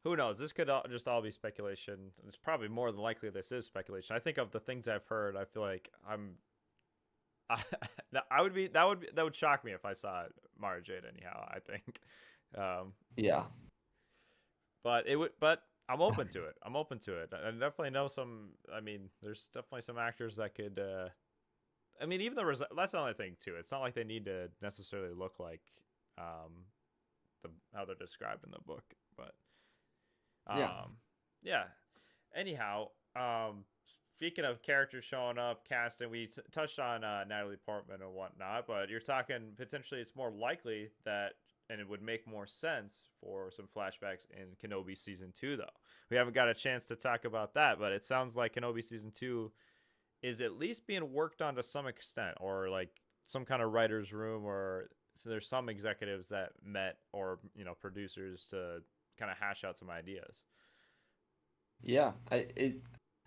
who knows? This could just all be speculation. It's probably more than likely this is speculation. I think of the things I've heard, I feel like I, I would be that would shock me if I saw Mara Jade anyhow. I think, um, Yeah, but it would. But I'm open to it. I'm open to it. I definitely know some. I mean, there's definitely some actors that could. I mean, even that's the only thing too. It's not like they need to necessarily look like um, how they're described in the book, but yeah, yeah. Anyhow, speaking of characters showing up, casting, we touched on Natalie Portman and whatnot, but you're talking potentially it's more likely that, and it would make more sense for some flashbacks in Kenobi season 2, though. We haven't got a chance to talk about that, but it sounds like Kenobi season 2 is at least being worked on to some extent, or like some kind of writer's room, or so there's some executives that met, or producers to kind of hash out some ideas. yeah.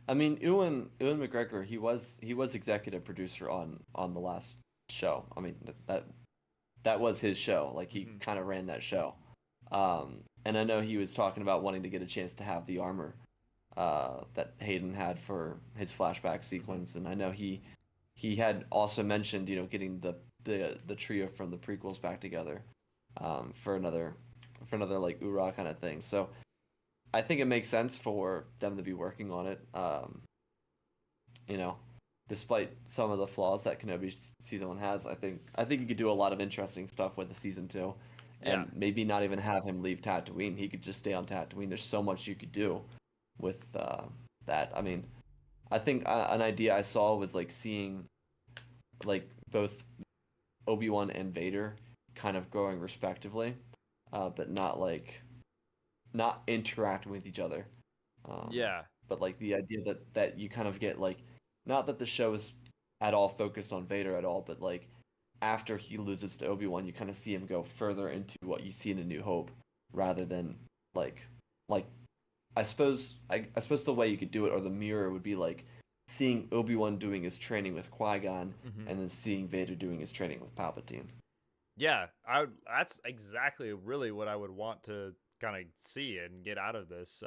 I mean, Ewan McGregor, he was executive producer on the last show. I mean, that was his show. Like he Mm-hmm. kind of ran that show. And I know he was talking about wanting to get a chance to have the armor that Hayden had for his flashback Mm-hmm. sequence, and I know he had also mentioned getting the trio from the prequels back together for another like Ura kind of thing. So I think it makes sense for them to be working on it. You know, despite some of the flaws that Kenobi season one has, I think you could do a lot of interesting stuff with the season two, Yeah. and maybe not even have him leave Tatooine. He could just stay on Tatooine. There's so much you could do with that. I mean, I think an idea I saw was like seeing like both Obi-Wan and Vader kind of growing respectively, but not interacting with each other. Um, Yeah. but like the idea that you kind of get like not that the show is at all focused on Vader at all, but like after he loses to Obi-Wan, you kind of see him go further into what you see in A New Hope rather than like like I suppose the way you could do it or the mirror would be like seeing Obi-Wan doing his training with Qui-Gon Mm-hmm. and then seeing Vader doing his training with Palpatine. Yeah. That's exactly really what I would want to kind of see and get out of this.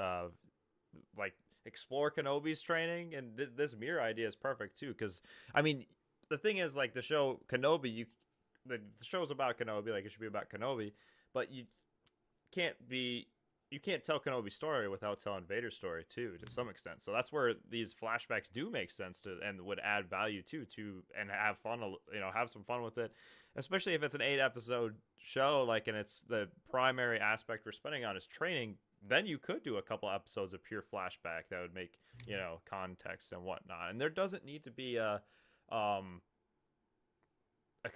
Like explore Kenobi's training, and this mirror idea is perfect too. Because I mean, the thing is, like the show Kenobi, the show's about Kenobi, like it should be about Kenobi, but you can't be. you can't tell Kenobi's story without telling Vader's story too, to some extent. So that's where these flashbacks do make sense to, and would add value to, and have fun, have some fun with it, especially if it's an 8 episode show, like, and it's the primary aspect we're spending on is training. Then you could do a couple episodes of pure flashback that would make context and whatnot, and there doesn't need to be um a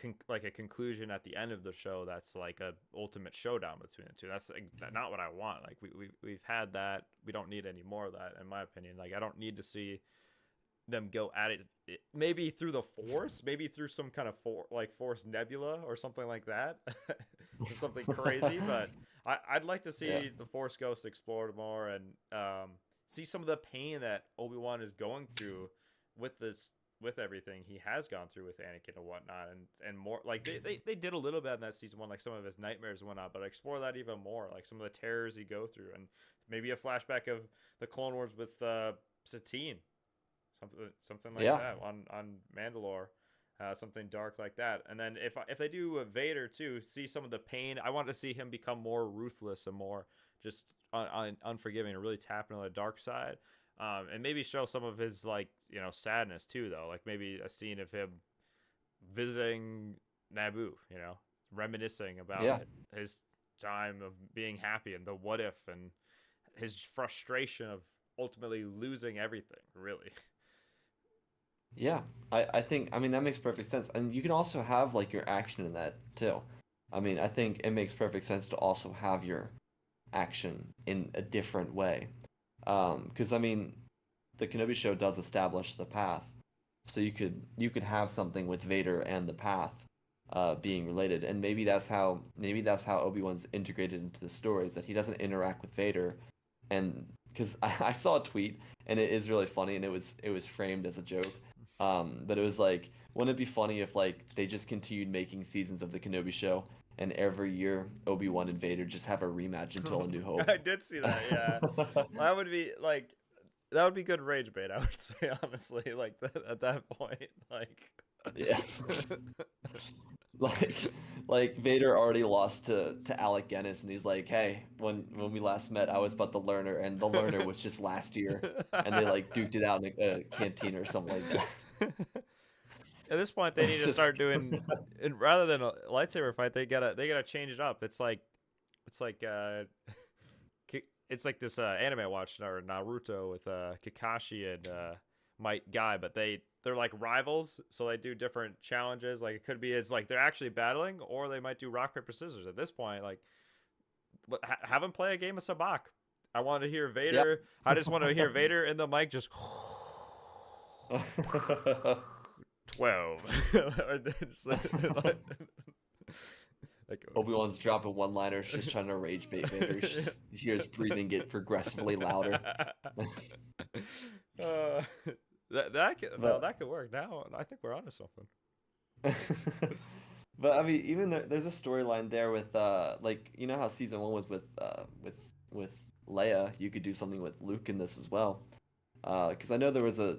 conclusion at the end of the show that's like a ultimate showdown between the two. That's not what I want. Like we've had that. We don't need any more of that, in my opinion. Like I don't need to see them go at it, maybe through the Force, maybe through some kind of Force nebula or something like that. Something crazy. But I'd like to see the Force Ghost explored more, and see some of the pain that Obi-Wan is going through with everything he has gone through with Anakin and whatnot, and more. Like they did a little bit in that season 1, like some of his nightmares and whatnot, but explore that even more, like some of the terrors he go through, and maybe a flashback of the Clone Wars with Satine, something like that on Mandalore, something dark like that. And then if they do Vader too, see some of the pain. I want to see him become more ruthless and more just unforgiving, and really tap into the dark side. And maybe show some of his sadness too, though. Like maybe a scene of him visiting Naboo, reminiscing about his time of being happy and the what if, and his frustration of ultimately losing everything. Really. Yeah, I think, I mean, that makes perfect sense. And you can also have like your action in that too. I mean, I think it makes perfect sense to also have your action in a different way. Because I mean, the Kenobi show does establish the path, so you could have something with Vader and the path being related, and maybe that's how Obi-Wan's integrated into the story, is that he doesn't interact with Vader, and because I saw a tweet and it is really funny, and it was framed as a joke, but it was like, wouldn't it be funny if like they just continued making seasons of the Kenobi show, and every year Obi-Wan and Vader just have a rematch until A New Hope. I did see that. Yeah, that would be good rage bait, I would say, honestly. Like at that point, like yeah, like Vader already lost to Alec Guinness, and he's like, hey, when we last met, I was but the learner, and the learner was just last year, and they like duked it out in a canteen or something like that. At this point, they need to start doing, and rather than a lightsaber fight, they gotta change it up. It's like it's like this anime I watched, or Naruto, with Kakashi and Might Guy, but they're like rivals, so they do different challenges. Like it could be it's like they're actually battling, or they might do rock paper scissors. At this point, like have them play a game of Sabak. I want to hear Vader. Yep. I just want to hear Vader in the mic just 12. Like Obi-Wan's dropping one-liners, just trying to rage bait Vader. You hear his breathing get progressively louder. That could work. Now I think we're onto something. But I mean, even there's a storyline there with like, you know how season 1 was with Leia. You could do something with Luke in this as well. Because I know there was a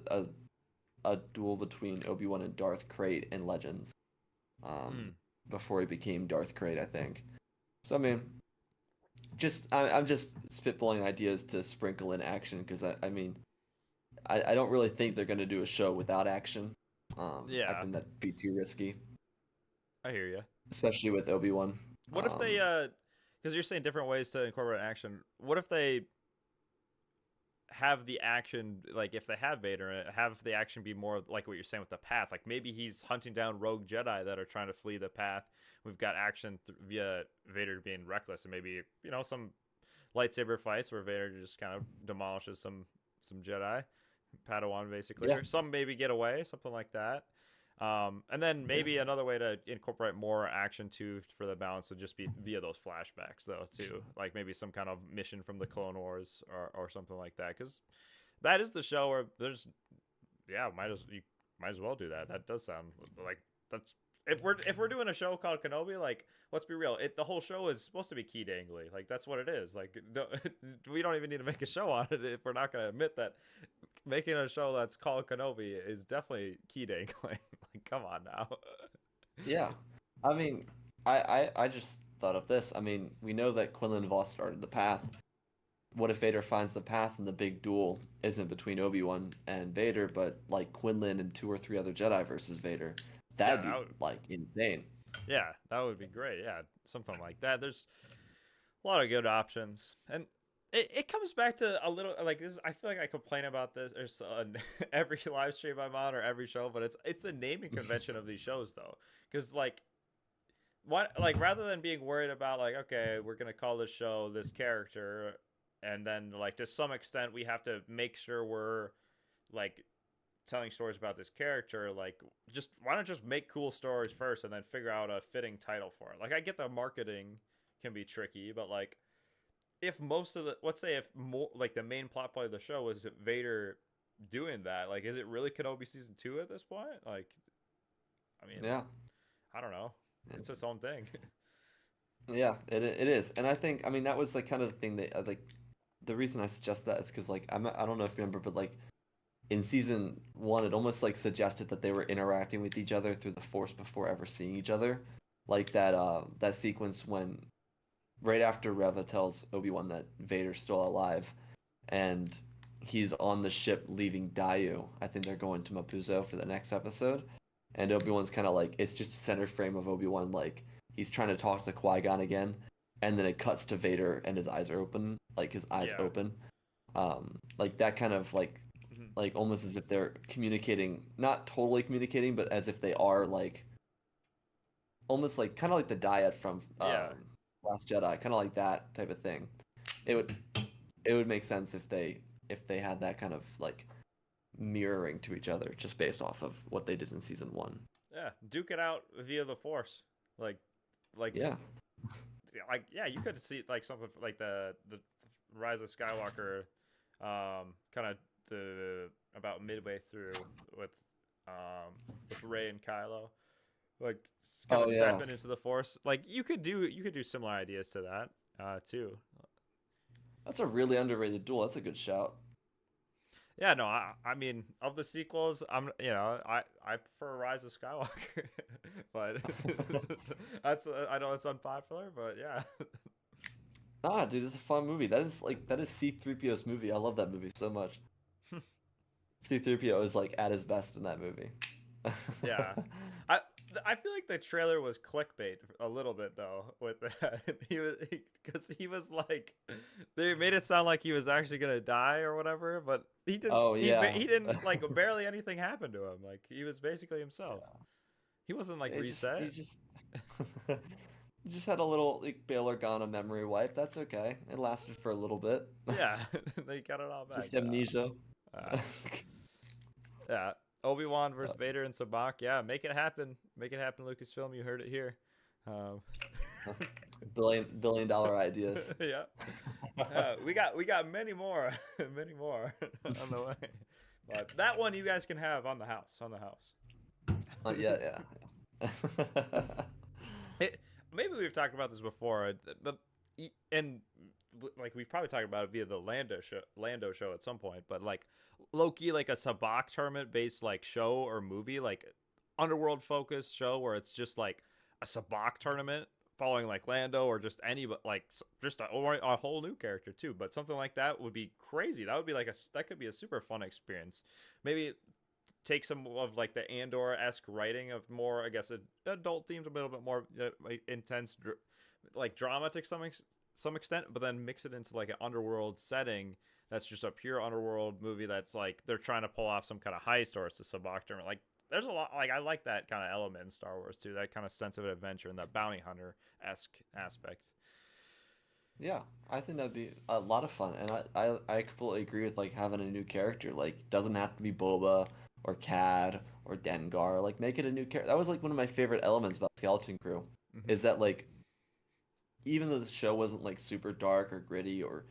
duel between Obi-Wan and Darth Krayt in Legends. Before he became Darth Krayt, I think. So I mean, I'm just spitballing ideas to sprinkle in action, because I mean, I don't really think they're gonna do a show without action. I think that'd be too risky. I hear you. Especially with Obi-Wan. What if they because you're saying different ways to incorporate action. What if they have the action, like if they have Vader, have the action be more like what you're saying with the path, like maybe he's hunting down rogue Jedi that are trying to flee the path. We've got action via Vader being reckless, and maybe some lightsaber fights where Vader just kind of demolishes some Jedi Padawan basically, or some maybe get away, something like that. And then maybe another way to incorporate more action too for the balance would just be via those flashbacks, though, too. Like maybe some kind of mission from the Clone Wars or something like that, because that is the show where there's might as well do that. That does sound like that's if we're doing a show called Kenobi, like, let's be real, the whole show is supposed to be key dangly. Like that's what it is. Like we don't even need to make a show on it if we're not going to admit that making a show that's called Kenobi is definitely key dangling. Like, come on now. Yeah, I mean, I just thought of this. I mean, we know that Quinlan Voss started the path, what if Vader finds the path and the big duel isn't between Obi-Wan and Vader, but like Quinlan and 2 or 3 other Jedi versus Vader? Yeah, That'd be like insane. yeah, that would be great. Yeah, something like that. There's a lot of good options, and it comes back to a little like this. I feel like I complain about this on every live stream I'm on or every show, but it's the naming convention of these shows though, because like what like rather than being worried about like okay we're gonna call this show this character, and then like to some extent we have to make sure we're like telling stories about this character, like just why not just make cool stories first and then figure out a fitting title for it. Like I get the marketing can be tricky, but like if most of the let's say if more like the main plot point of the show is Vader doing that, like is it really Kenobi season 2 at this point? Like I mean, Yeah. I don't know, it's its own thing. Yeah, it is. And I think, I mean, that was like kind of the thing that like the reason I suggest that is because like I don't know if you remember, but like in season one, it almost like suggested that they were interacting with each other through the Force before ever seeing each other. Like that sequence when right after Reva tells Obi-Wan that Vader's still alive, and he's on the ship leaving Dayu. I think they're going to Mapuzo for the next episode, and Obi-Wan's kind of like it's just a center frame of Obi-Wan like he's trying to talk to Qui-Gon again, and then it cuts to Vader and his eyes are open, like his eyes Yeah. open, like that kind of like almost as if they're communicating, not totally communicating, but as if they are like almost like kind of like the dyad from Yeah. Last Jedi, kind of like that type of thing. It would it would make sense if they had that kind of like mirroring to each other just based off of what they did in season one. Yeah, duke it out via the Force, like like Yeah. yeah, you could see like something like the Rise of Skywalker, kind of the about midway through with with Rey and Kylo, like kind Oh of yeah. stepping into the Force. Like you could do similar ideas to that too. That's a really underrated duel. That's a good shout. Yeah, no, I mean of the sequels, I'm I prefer Rise of Skywalker, but that's I know it's unpopular, but yeah. Ah, dude, it's a fun movie. That is C-3PO's movie. I love that movie so much. C-3PO is like at his best in that movie. Yeah, I I feel like the trailer was clickbait a little bit though with that. Because he was like, they made it sound like he was actually gonna die or whatever, but he didn't. Oh yeah. He didn't like barely anything happened to him. Like he was basically himself. He wasn't like He reset. just he just had a little like Bail Organa memory wipe. That's okay. It lasted for a little bit. Yeah, they got it all back. Just amnesia. Uh, yeah, Obi-Wan versus Vader and Sabak. Yeah, make it happen. Make it happen, Lucasfilm. You heard it here. Um, Billion dollar ideas. yeah, we got many more, many more on the way. But that one you guys can have on the house. On the house. Yeah, yeah. Maybe we've talked about this before, but and like we've probably talked about it via the Lando show at some point. But like Loki, like a Sabak tournament based like show or movie, like underworld focused show where it's just like a Sabak tournament following like Lando or just any but like just a whole new character too. But something like that would be crazy. That would be like that could be a super fun experience. Maybe take some of like the Andor-esque writing of more, I guess, adult themes, a little bit more intense, like drama to some extent, but then mix it into like an underworld setting that's just a pure underworld movie that's like they're trying to pull off some kind of heist or it's a Sabak tournament. Like there's a lot, like I like that kind of element in Star Wars too, that kind of sense of adventure and that bounty hunter-esque aspect. Yeah, I think that'd be a lot of fun, and I completely agree with like having a new character. Like, doesn't have to be Boba or Cad or Dengar. Like, make it a new character. That was like one of my favorite elements about Skeleton Crew, Mm-hmm. is that like even though the show wasn't like super dark or gritty or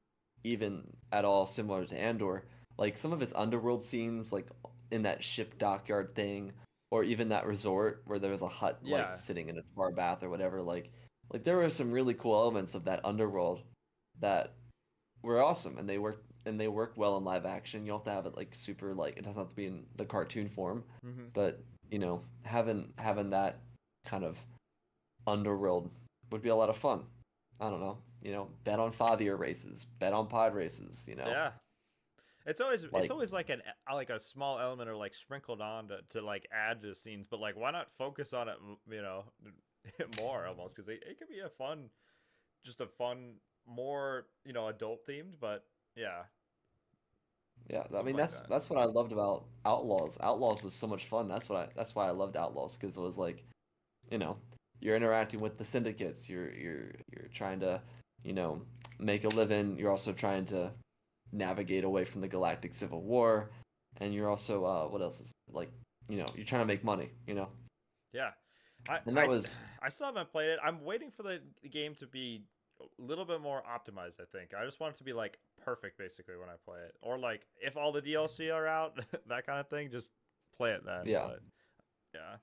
even at all similar to Andor, like some of its underworld scenes, like in that ship dockyard thing, or even that resort where there was a hut like Yeah, sitting in a tar bath or whatever, like there were some really cool elements of that underworld that were awesome, and they work well in live action. You don't have to have it like super like it doesn't have to be in the cartoon form, mm-hmm. but having that kind of underworld would be a lot of fun. I don't know, bet on fathier races, bet on pod races, Yeah. It's like always like like a small element or like sprinkled on to like add to scenes, but like why not focus on it, more almost because it could be a fun, just a fun, more adult themed, but yeah, yeah. I something mean, like that. that's what I loved about Outlaws. Outlaws was so much fun. That's why I loved Outlaws because it was like, you know, you're interacting with the syndicates. You're trying to, you know, make a living. You're also trying to navigate away from the Galactic Civil War, and you're also what else is it? Like, you're trying to make money. Yeah, I And that I was I still haven't played it. I'm waiting for the game to be a little bit more optimized. I think I just want it to be like perfect, basically, when I play it, or like if all the DLC are out, that kind of thing. Just play it then. yeah, But yeah,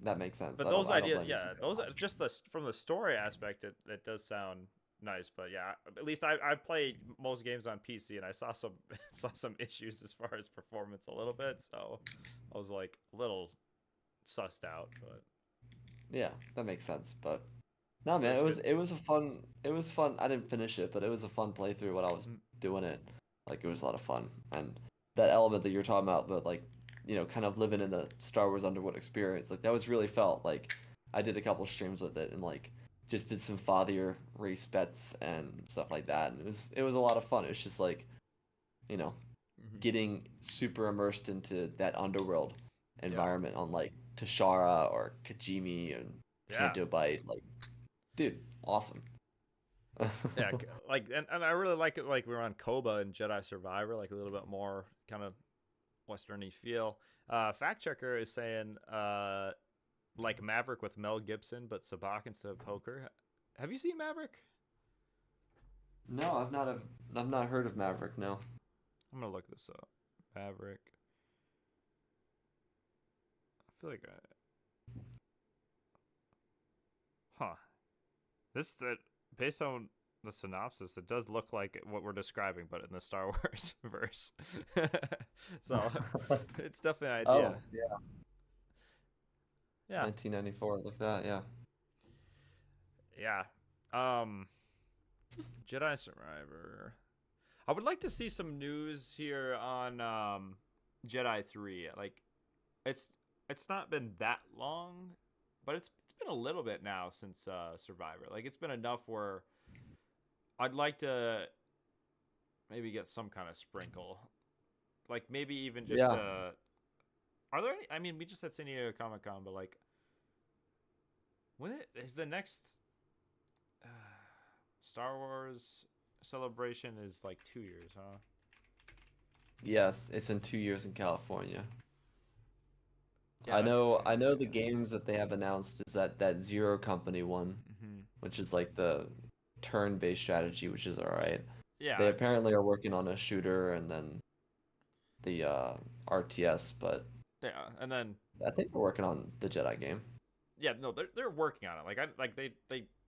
that makes sense. but I don't those I don't ideas, blame you for yeah, doing those that. are just from the story aspect. It does sound nice, but yeah, at least I played most games on PC, and I saw some saw some issues as far as performance a little bit. So I was like a little sussed out, but Yeah, that makes sense. But no, it man, was good. it was a fun it was fun. I didn't finish it, but it was a fun playthrough when I was Mm, doing it. Like it was a lot of fun. And that element that you're talking about, but like, kind of living in the Star Wars Underworld experience, like that was really felt. Like I did a couple streams with it and like just did some fathier race bets and stuff like that. And it was a lot of fun. It's just like, you know, mhm. getting super immersed into that underworld Yeah, environment on like Tashara or Kajimi and yeah, Canto Bight. Like, dude, awesome. yeah. Like, and I really like it. Like we were on Koba and Jedi Survivor, like a little bit more kind of westerny feel. Fact checker is saying like Maverick with Mel Gibson, but Sabak instead of poker. Have you seen Maverick? No, I've not heard of Maverick. No. I'm gonna look this up. Maverick. I feel like huh. This that based on the synopsis, it does look like what we're describing, but in the Star Wars verse. So it's definitely an idea. Oh, yeah. Yeah, 1994. Look at that. Yeah. yeah. Um, Jedi Survivor. I would like to see some news here on Jedi 3. Like it's it's not been that long, but it's been a little bit now since Survivor. Like it's been enough where I'd like to maybe get some kind of sprinkle. Like maybe even just Yeah. are there any, I mean, we just said San Diego Comic Con, but like when is the next uh, Star Wars celebration is like 2 years, huh? Yes, it's in 2 years in California. Yeah, that should be I know pretty the good. games that they have announced is that Zero Company one, Hmm. which is like the turn-based strategy, which is all right. They Yeah, apparently are working on a shooter and then the RTS, but yeah, and then I think we're working on the Jedi game. yeah, no, they're working on it. Like I like they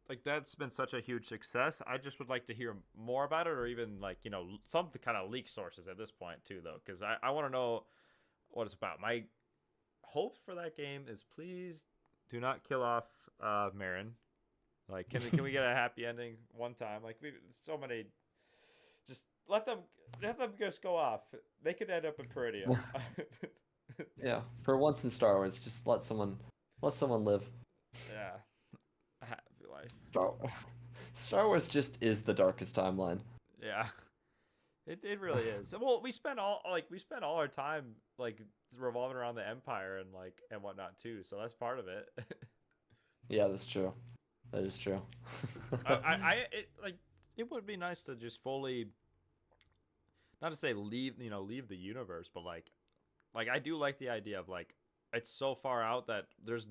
like that's been such a huge success. I just would like to hear more about it, or even like some kind of leak sources at this point too, though, because I want to know what it's about. My hope for that game is please do not kill off Marin. Like, can we get a happy ending one time? Like, so many. Just let them just go off. They could end up in Peridium. Yeah, for once in Star Wars, just let someone live. Yeah, a happy life. Star Star Wars just is the darkest timeline. Yeah, it really is. Well, we spent all our time like revolving around the Empire and like and whatnot too. So that's part of it. Yeah, that's true. That is true. It like it would be nice to just fully, not to say leave the universe, but like I do like the idea of like it's so far out that there's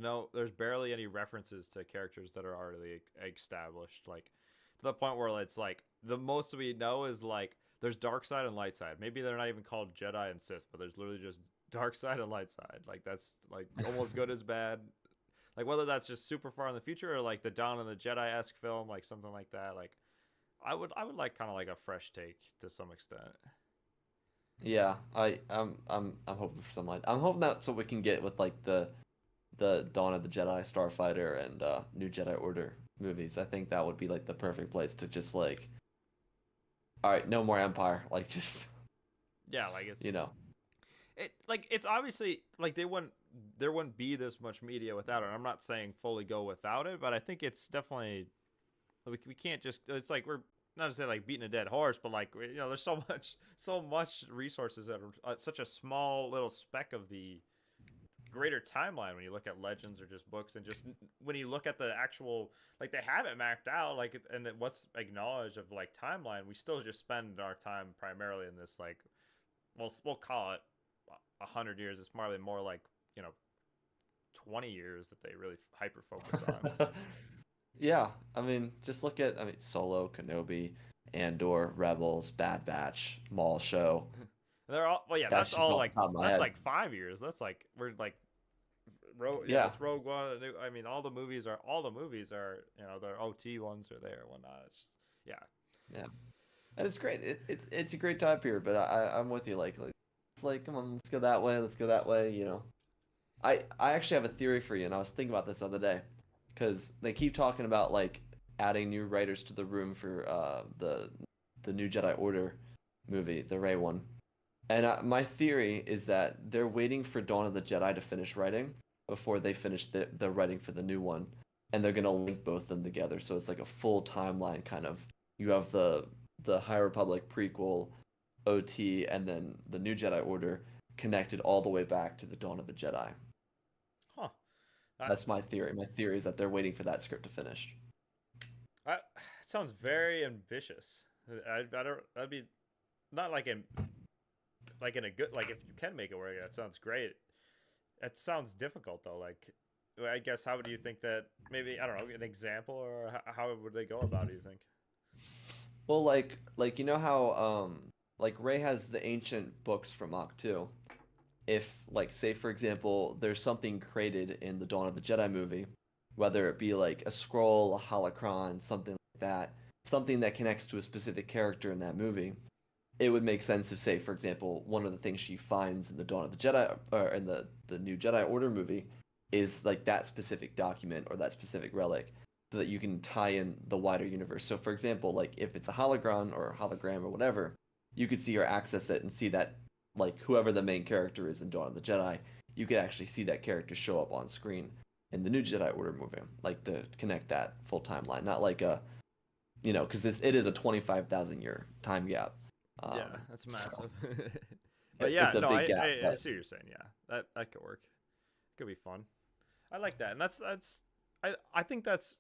barely any references to characters that are already established, like to the point where it's like the most we know is like there's dark side and light side. Maybe they're not even called Jedi and Sith, but there's literally just dark side and light side. Like that's like almost good as bad. Like whether that's just super far in the future or like the Dawn of the Jedi-esque film, like something like that. Like I would like kind of like a fresh take to some extent. Yeah, I'm hoping for something like I'm hoping that's what we can get with like the Dawn of the Jedi, Starfighter, and New Jedi Order movies. I think that would be like the perfect place to just like, all right, no more Empire, like just Yeah, like you know. it's obviously like there wouldn't be this much media without it. I'm not saying fully go without it, but I think it's definitely we can't just it's like we're not to say like beating a dead horse, but like there's so much resources that are such a small little speck of the greater timeline when you look at legends or just books, and just when you look at the actual like they have it mapped out like, and that what's acknowledged of like timeline, we still just spend our time primarily in this like we'll call it 100 years. It's probably more like 20 years that they really hyper focus on. Yeah, I mean, just look at Solo, Kenobi, Andor, Rebels, Bad Batch, Maul Show. They're all well, yeah. That's That's just all off like the top of my that's head. like 5 years. That's like we're like Yeah, That's Rogue One. I mean, all the movies are their OT ones are there and whatnot. It's just yeah, yeah, and it's great. It's a great time period. But I'm with you. Like it's like come on, let's go that way. Let's go that way. I actually have a theory for you, and I was thinking about this the other day, because they keep talking about like adding new writers to the room for the new Jedi Order movie, the Rey one. And my theory is that they're waiting for Dawn of the Jedi to finish writing before they finish the writing for the new one, and they're gonna link both of them together. So it's like a full timeline kind of. You have the High Republic prequel, OT, and then the new Jedi Order connected all the way back to the Dawn of the Jedi. huh? That, That's my theory. My theory is that they're waiting for that script to finish. that sounds very ambitious. I don't. That'd be not like in a good like if you can make it work. That sounds great. It sounds difficult though. Like I guess how would you think that maybe I don't know an example or how would they go about it? You think? Well, like you know how like Rey has the ancient books from Mach 2. If like say for example, there's something created in the Dawn of the Jedi movie, whether it be like a scroll, a holocron, something like that, something that connects to a specific character in that movie, it would make sense if, say, for example, one of the things she finds in the Dawn of the Jedi or in the new Jedi Order movie is like that specific document or that specific relic, so that you can tie in the wider universe. So, for example, like if it's a hologram or a hologram or whatever, you could see or access it and see that like whoever the main character is in Dawn of the Jedi, you could actually see that character show up on screen in the new Jedi Order movie, like to connect that full timeline, not like a because it is a 25,000 year time gap. Yeah, that's So massive. But yeah, it's a no, big gap, I but see what you're saying. Yeah, that could work. Could be fun. I like that, and that's I think that's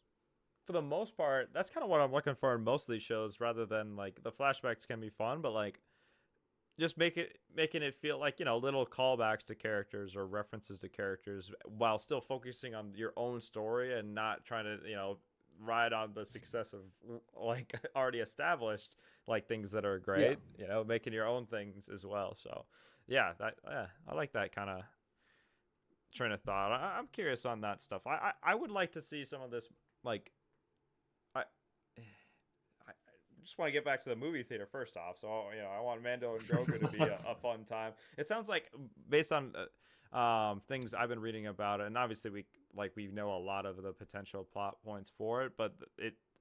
for the most part that's kind of what I'm looking for in most of these shows, rather than like the flashbacks can be fun, but like just making it feel like little callbacks to characters or references to characters while still focusing on your own story and not trying to ride on the success of like already established like things that are yeah, great, making your own things as well. So yeah, I like that kind of train of thought. I'm curious on that stuff. I would like to see some of this like I I just want to get back to the movie theater first off. So I want Mando and Grogu to be a fun time. It sounds like based on things I've been reading about it, and obviously we know a lot of the potential plot points for it, but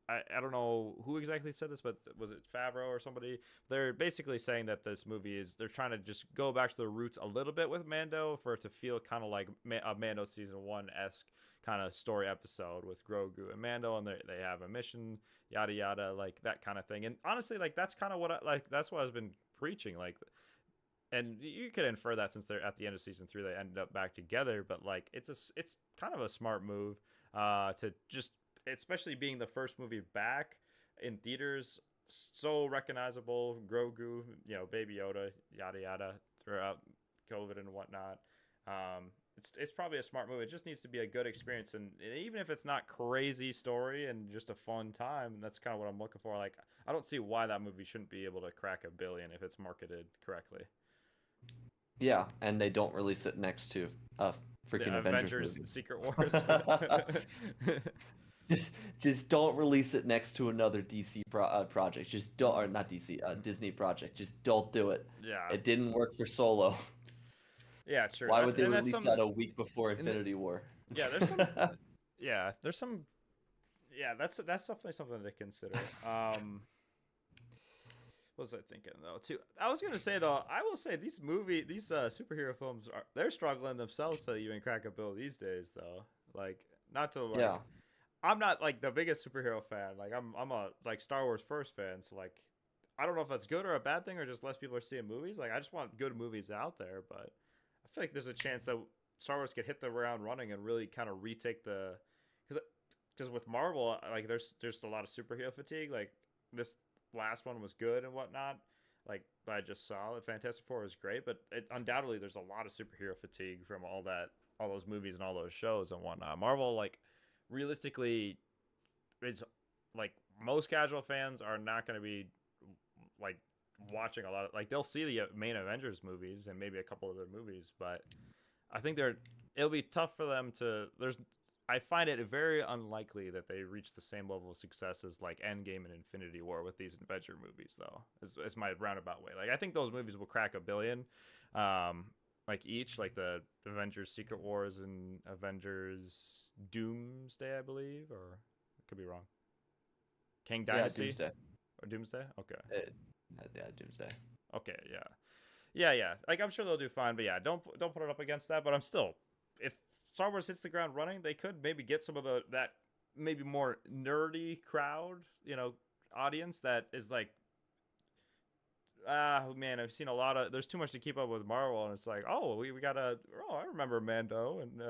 I don't know who exactly said this, but was it Favreau or somebody? They're basically saying that this movie they're trying to just go back to the roots a little bit with Mando for it to feel kind of like a Mando season 1-esque kind of story episode with Grogu and Mando, and they have a mission, yada yada, like that kind of thing. And honestly, like that's kind of that's what I've been preaching, like. And you could infer that since they're at the end of season 3, they ended up back together. But like, it's kind of a smart move to just, especially being the first movie back in theaters, so recognizable. Grogu, Baby Yoda, yada yada, throughout COVID and whatnot. It's probably a smart move. It just needs to be a good experience, and even if it's not crazy story and just a fun time, that's kind of what I'm looking for. Like, I don't see why that movie shouldn't be able to crack $1 billion if it's marketed correctly. yeah, and they don't release it next to a The freaking Avengers Avengers movie. Secret Wars. just just don't release it next to another project. Just don't, or not DC, Disney project. Just don't do it. Yeah, It didn't work for Solo. yeah, sure. Why That's would they and that's release something. that a week before And Infinity War? Yeah, there's some. Yeah, there's some. Yeah, that's definitely something to consider. What was I thinking though? Too, I was gonna say though, I will say these superhero films they're struggling themselves to even crack a bill these days though. Like, not to Yeah, like, I'm not like the biggest superhero fan. Like, I'm a like Star Wars first fan. So like, I don't know if that's good or a bad thing or just less people are seeing movies. Like, I just want good movies out there, but I feel like there's a chance that Star Wars could hit the ground running and really kind of retake the because with Marvel, like there's a lot of superhero fatigue. Like this last one was good and whatnot. Like I just saw it, Fantastic Four was great, but undoubtedly there's a lot of superhero fatigue from all those movies and all those shows and whatnot. Marvel, like realistically, is like most casual fans are not going to be like watching a lot of like they'll see the main Avengers movies and maybe a couple other movies, but I think it'll be tough for them to. I find it very unlikely that they reach the same level of success as like Endgame and Infinity War with these Avenger movies, though. Is my roundabout way. Like I think those movies will crack a billion, like each, like the Avengers Secret Wars and Avengers Doomsday, I believe, or I could be wrong. King yeah, Dynasty Doomsday. or Doomsday? Okay, Yeah, Doomsday. okay, yeah. Yeah, yeah. Like I'm sure they'll do fine, but yeah, don't put it up against that. But I'm still, if Star Wars hits the ground running, they could maybe get some of that maybe more nerdy crowd, audience that is like, man, I've seen a lot of. There's too much to keep up with Marvel, and it's like, oh, we gotta. Oh, I remember Mando and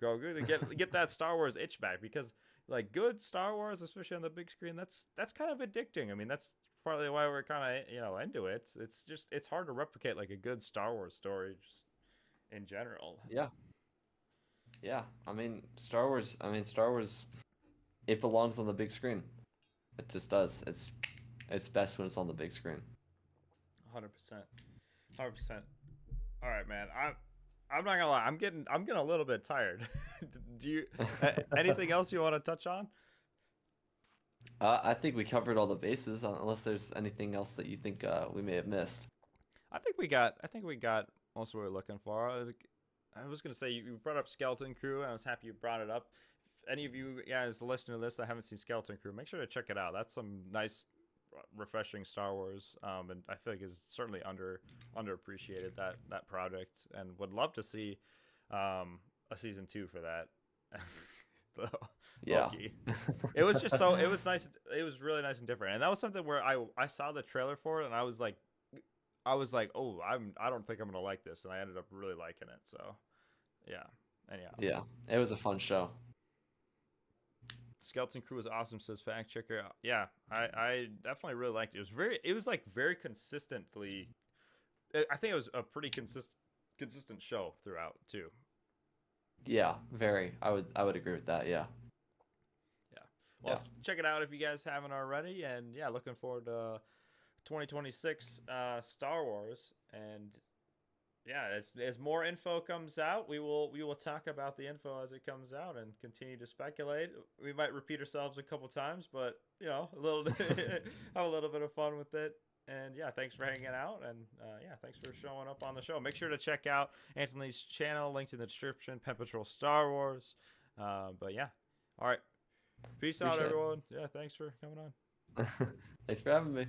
Grogu to get that Star Wars itch back because like good Star Wars, especially on the big screen, that's kind of addicting. I mean, that's partly why we're kind of into it. It's just it's hard to replicate like a good Star Wars story just in general. Yeah, yeah. I mean, Star Wars. I mean, Star Wars. It belongs on the big screen. It just does. It's best when it's on the big screen. 100%, 100%. All right, man. I'm not gonna lie. I'm getting a little bit tired. Do you anything else you want to touch on? I think we covered all the bases, unless there's anything else that you think we may have missed. I think we got most of what we're looking for. I was gonna say you brought up Skeleton Crew, and I was happy you brought it up. If any of you guys listening to this that haven't seen Skeleton Crew, make sure to check it out. That's some nice, refreshing Star Wars, and I feel like is certainly underappreciated that project, and would love to see a season 2 for that. Yeah. Loki. It was nice. It was really nice and different, and that was something where I saw the trailer for it, and I was like, oh, I don't think I'm gonna like this, and I ended up really liking it. So, yeah. Anyhow, Yeah, it was a fun show. Skeleton Crew was awesome. Says fact checker. Yeah, I definitely really liked it. It was like very consistently. I think it was a pretty consistent show throughout too. Yeah, very. I would agree with that. Yeah. Yeah. Well, check it out if you guys haven't already, and yeah, looking forward to 2026 Star Wars, and yeah, as more info comes out, we will talk about the info as it comes out and continue to speculate. We might repeat ourselves a couple times, but a little have a little bit of fun with it. And yeah, thanks for hanging out, and yeah, thanks for showing up on the show. Make sure to check out Anthony's channel, linked in the description. Pen Patrol Star Wars. But yeah, all right, peace out, Appreciate it. everyone. Yeah, thanks for coming on. Thanks for having me.